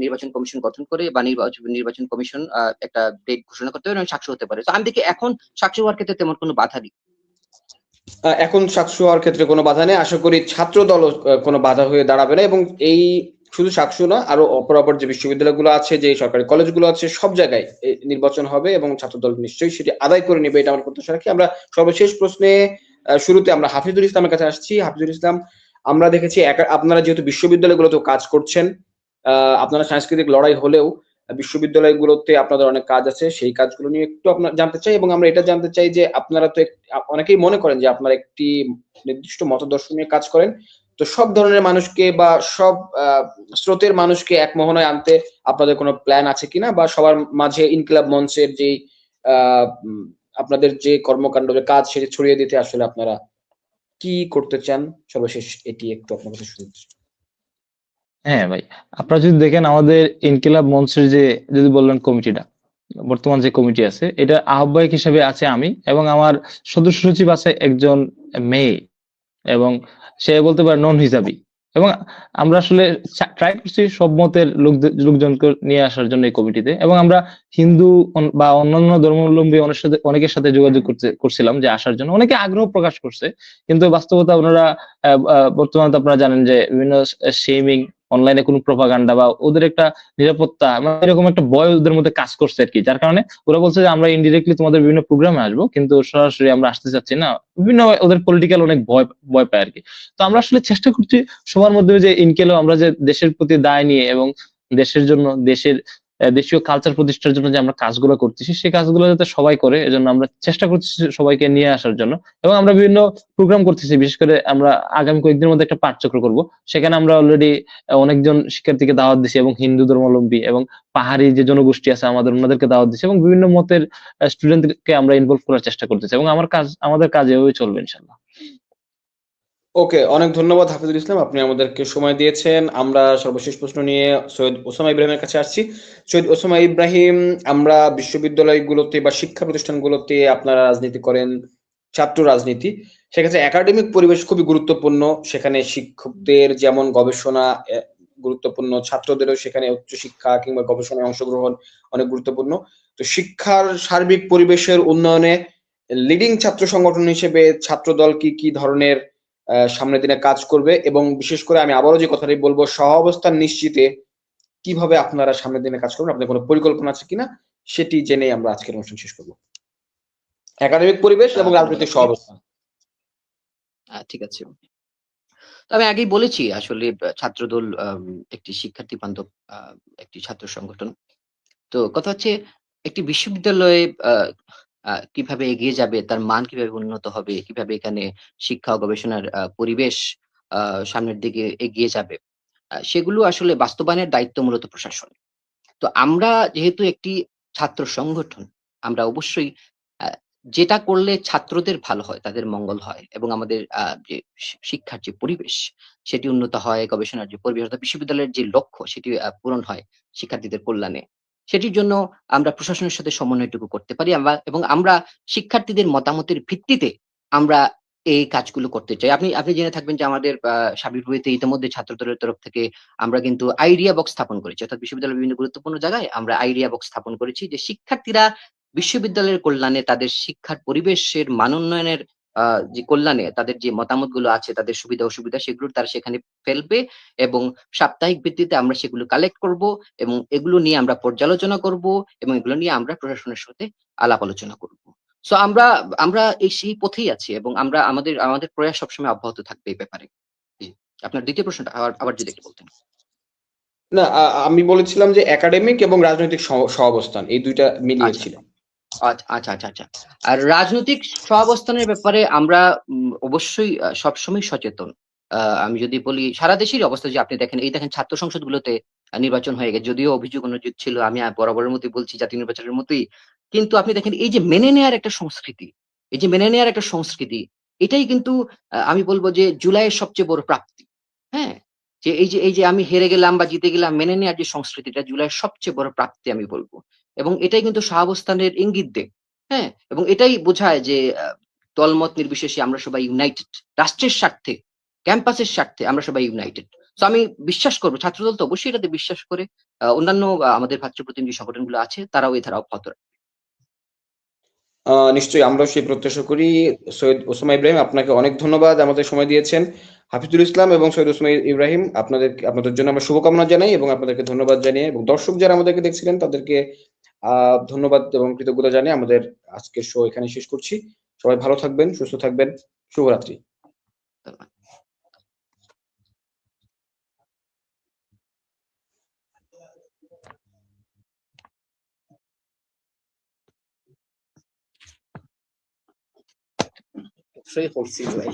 নির্বাচন কমিশন গঠন করে বা নির্বাচন কমিশন একটা ডেট ঘোষণা করতে পারে এবং সাক্ষী হতে পারে। তো আমি দেখি এখন সাক্ষী হওয়ার ক্ষেত্রে তেমন কোনো বাধা নেই। এখন সাকসু হওয়ার ক্ষেত্রে কোনো বাধা নেই। আশা করি ছাত্র দলও কোনো বাধা হয়ে দাঁড়াবে না এবং এই শুধু সাকসু না, আরো অপর যে বিশ্ববিদ্যালয়গুলো আছে, যে সরকারি কলেজগুলো আছে, সব জায়গায় নির্বাচন হবে এবং ছাত্র দল নিশ্চয়ই সেটি আদায় করে নেবে, এটা আমরা প্রত্যাশা রাখি। আমরা সর্বশেষ প্রশ্নে শুরুতে আমরা হাফিজুল ইসলামের কাছে আসছি। হাফিজুল ইসলাম, আমরা দেখেছি আপনারা যেহেতু বিশ্ববিদ্যালয়গুলোতেও কাজ করছেন, আপনারা সাংস্কৃতিক লড়াই হলেও বিশ্ববিদ্যালয়গুলোতে আপনাদের অনেক কাজ আছে। সেই কাজগুলো নিয়ে একটু আপনার জানতে চাই, এবং আমরা এটা জানতে চাই যে আপনারা তো অনেকেই মনে করেন যে আপনারা একটি নির্দিষ্ট মতদর্শ নিয়ে কাজ করেন। তো সব ধরনের মানুষকে বা সব স্রোতের মানুষকে এক মোহনায় আনতে আপনাদের কোনো প্ল্যান আছে কিনা, বা সবার মাঝে ইনকিলাব মঞ্চের যেই আপনাদের যে কর্মকাণ্ড, যে কাজ, সেটা ছড়িয়ে দিতে আসলে আপনারা কি করতে চান? সর্বশেষ এটি একটু আপনার কাছে শুনতে চাই। হ্যাঁ ভাই, আপনারা যদি দেখেন আমাদের ইনকিলাব মঞ্চের যে যদি বললেন কমিটিটা, বর্তমান যে কমিটি আছে, এটা আহ্বায়ক হিসেবে আছে আমি, এবং আমার সদস্য সচিব আছে একজন মেয়ে, এবং সে বলতে পারে নন হিজাবি। এবং আমরা আসলে ট্রাই করছি সব মতের লোকজনকে নিয়ে আসার জন্য এই কমিটিতে, এবং আমরা হিন্দু বা অন্যান্য ধর্মাবলম্বী অনেকের সাথে যোগাযোগ করছিলাম যে আসার জন্য। অনেকে আগ্রহ প্রকাশ করছে, কিন্তু বাস্তবতা আপনারা বর্তমানে তো আপনারা জানেন যে বিভিন্ন শেমিং, অনলাইনে কোনো প্রপাগান্ডা বা ওদের একটা নিরাপত্তা, এরকম একটা ভয় ওদের মধ্যে কাজ করছে আর কি, যার কারণে ওরা বলছে যে আমরা ইনডিরেক্টলি তোমাদের বিভিন্ন প্রোগ্রামে আসবো, কিন্তু সরাসরি আমরা আসতে চাচ্ছি না। বিভিন্ন ওদের পলিটিক্যাল অনেক ভয় পায় আর কি। তো আমরা আসলে চেষ্টা করছি সবার মধ্যে যে ইনকেলো আমরা যে দেশের প্রতি দায় নিয়ে এবং দেশের জন্য, দেশীয় কালচার প্রতিষ্ঠার জন্য যে আমরা কাজগুলো করতেছি, সেই কাজগুলো যাতে সবাই করে, এজন্য আমরা চেষ্টা করতেছি সবাইকে নিয়ে আসার জন্য। এবং আমরা বিভিন্ন প্রোগ্রাম করতেছি, বিশেষ করে আমরা আগামী কয়েকদিনের মধ্যে একটা পাঠচক্র করব। সেখানে আমরা অলরেডি অনেকজন শিক্ষার্থীকে দাওয়াত দিছি, এবং হিন্দু ধর্মাবলম্বী এবং পাহাড়ি যে জনগোষ্ঠী আছে আমাদের, ওনাদেরকে দাওয়াত দিছি, এবং বিভিন্ন মতের স্টুডেন্টকে আমরা ইনভলভ করার চেষ্টা করতেছি, এবং আমাদের কাজ এভাবেই চলবে ইনশাল্লাহ। ওকে, অনেক ধন্যবাদ হাফিজুল ইসলাম, আপনি আমাদেরকে সময় দিয়েছেন। আমরা সর্বশেষ প্রশ্ন নিয়ে সৈয়দ ওসামা ইব্রাহিমের কাছে আসছি। সৈয়দ ওসামা ইব্রাহিম, আমরা বিশ্ববিদ্যালয়গুলোতে বা শিক্ষা প্রতিষ্ঠানগুলোতে আপনারা রাজনীতি করেন, ছাত্র রাজনীতি, সেক্ষেত্রে একাডেমিক পরিবেশ খুবই গুরুত্বপূর্ণ। সেখানে শিক্ষকদের যেমন গবেষণা গুরুত্বপূর্ণ, ছাত্রদেরও সেখানে উচ্চশিক্ষা কিংবা গবেষণায় অংশগ্রহণ অনেক গুরুত্বপূর্ণ। তো শিক্ষার সার্বিক পরিবেশের উন্নয়নে লিডিং ছাত্র সংগঠন হিসেবে ছাত্রদল কি ধরনের সামনের দিনে কাজ করবে, এবং বিশেষ করে আমি আবারও যে কথাটি বলবো, সহাবস্থান নিশ্চিতে কিভাবে আপনারা সামনের দিনে কাজ করবেন, আপনার কোনো পরিকল্পনা আছে কিনা, সেটি জেনে আমরা আজকের অনুষ্ঠান শেষ করব। একাডেমিক পরিবেশ এবং রাজনৈতিক সহাবস্থান। ঠিক আছে, আমি আগেই বলেছি আসলে ছাত্রদল একটি শিক্ষার্থী বান্ধব একটি ছাত্র সংগঠন। তো কথা হচ্ছে একটি বিশ্ববিদ্যালয়ে কিভাবে এগিয়ে যাবে, তার মান কিভাবে উন্নত হবে, কিভাবে এখানে শিক্ষা ও গবেষণার পরিবেশ সামনের দিকে এগিয়ে যাবে, সেগুলো আসলে বাস্তবায়নের দায়িত্ব মূলত প্রশাসন। তো আমরা যেহেতু একটি ছাত্র সংগঠন, আমরা অবশ্যই যেটা করলে ছাত্রদের ভালো হয়, তাদের মঙ্গল হয়, এবং আমাদের যে শিক্ষার যে পরিবেশ সেটি উন্নত হয়, গবেষণার যে পরিবেশ অর্থাৎ বিশ্ববিদ্যালয়ের যে লক্ষ্য সেটি পূরণ হয় শিক্ষার্থীদের কল্যাণে। সেটির জন্য আমরা প্রশাসনের সাথে সমন্বয়টুকু করতে পারি, এবং আমরা শিক্ষার্থীদের মতামতের ভিত্তিতে আমরা এই কাজগুলো করতে চাই। আপনি জেনে থাকবেন যে আমাদের সাবিপ্রবিতে ইতিমধ্যে ছাত্রদলের তরফ থেকে আমরা কিন্তু আইডিয়া বক্স স্থাপন করেছি, অর্থাৎ বিশ্ববিদ্যালয়ের বিভিন্ন গুরুত্বপূর্ণ জায়গায় আমরা আইডিয়া বক্স স্থাপন করেছি, যে শিক্ষার্থীরা বিশ্ববিদ্যালয়ের কল্যাণে, তাদের শিক্ষার পরিবেশের মান উন্নয়নের যে কল্যাণে তাদের যে মতামতগুলো আছে, তাদের সুবিধা অসুবিধা, সেগুলো তারা সেখানে ফেলবে, এবং সাপ্তাহিক ভিত্তিতে আমরা সেগুলো কালেক্ট করব, এবং এগুলো নিয়ে আমরা পর্যালোচনা করব, এবং এগুলো নিয়ে আমরা প্রশাসনের সাথে আলাপ আলোচনা করব। সো আমরা সেই পথেই আছি, এবং আমাদের প্রয়াস সবসময় অব্যাহত থাকবে এই ব্যাপারে। আপনার দ্বিতীয় প্রশ্নটা আবার যদি একটু বলতেন। না, আমি বলেছিলাম যে একাডেমিক এবং রাজনৈতিক সহাবস্থান, এই দুইটা মিলিয়ে ছিল। আচ্ছা। আর রাজনৈতিক সহাবস্থানের ব্যাপারে আমরা অবশ্যই সবসময় সচেতন। আমি যদি বলি সারা দেশেরই অবস্থা, যে আপনি দেখেন ছাত্র সংসদগুলোতে নির্বাচন হয়ে গেছে, যদিও অভিযোগ অনুযোগ ছিল, আমি বরাবরের মতোই বলছি জাতীয় নির্বাচনের মতোই, কিন্তু আপনি দেখেন এই যে মেনে নেয়ার একটা সংস্কৃতি, এটাই কিন্তু আমি বলবো যে জুলাইয়ের সবচেয়ে বড় প্রাপ্তি। হ্যাঁ, যে এই যে আমি হেরে গেলাম বা জিতে গেলাম, মেনে নেয়ার যে সংস্কৃতিটা জুলাইয়ের সবচেয়ে বড় প্রাপ্তি আমি বলবো, এবং এটাই কিন্তু সহাবস্থানের ইঙ্গিত দেয়। হ্যাঁ, এবং এটাই বোঝায় যে দলমত নির্বিশেষে আমরা সবাই ইউনাইটেড, রাষ্ট্রের স্বার্থে, ক্যাম্পাসের স্বার্থে আমরা সবাই ইউনাইটেড। তো আমি বিশ্বাস করবো ছাত্রদল তো অবশ্যই এটাতে বিশ্বাস করে, অন্যান্য আমাদের ভাতৃ প্রতিনিধি সংগঠনগুলো আছে, তারাও এই ধারা অব্যাহত রাখবে। নিশ্চয়ই, আমরাও সেই প্রত্যাশা করি। সৈয়দ ওসামা ইব্রাহিম, আপনাকে অনেক ধন্যবাদ, আমাদের সময় দিয়েছেন। হাফিজুল ইসলাম এবং সৈয়দ ওসামা ইব্রাহিম, আপনাদের জন্য আমরা শুভকামনা জানাই, এবং আপনাদেরকে ধন্যবাদ জানিয়ে, এবং দর্শক যারা আমাদেরকে দেখছিলেন তাদেরকে ধন্যবাদ এবং কৃতজ্ঞতা জানিয়ে আমাদের আজকের শো এখানে শেষ করছি। সবাই ভালো থাকবেন, সুস্থ থাকবেন। শুভরাত্রি। সেই করছি ভাই।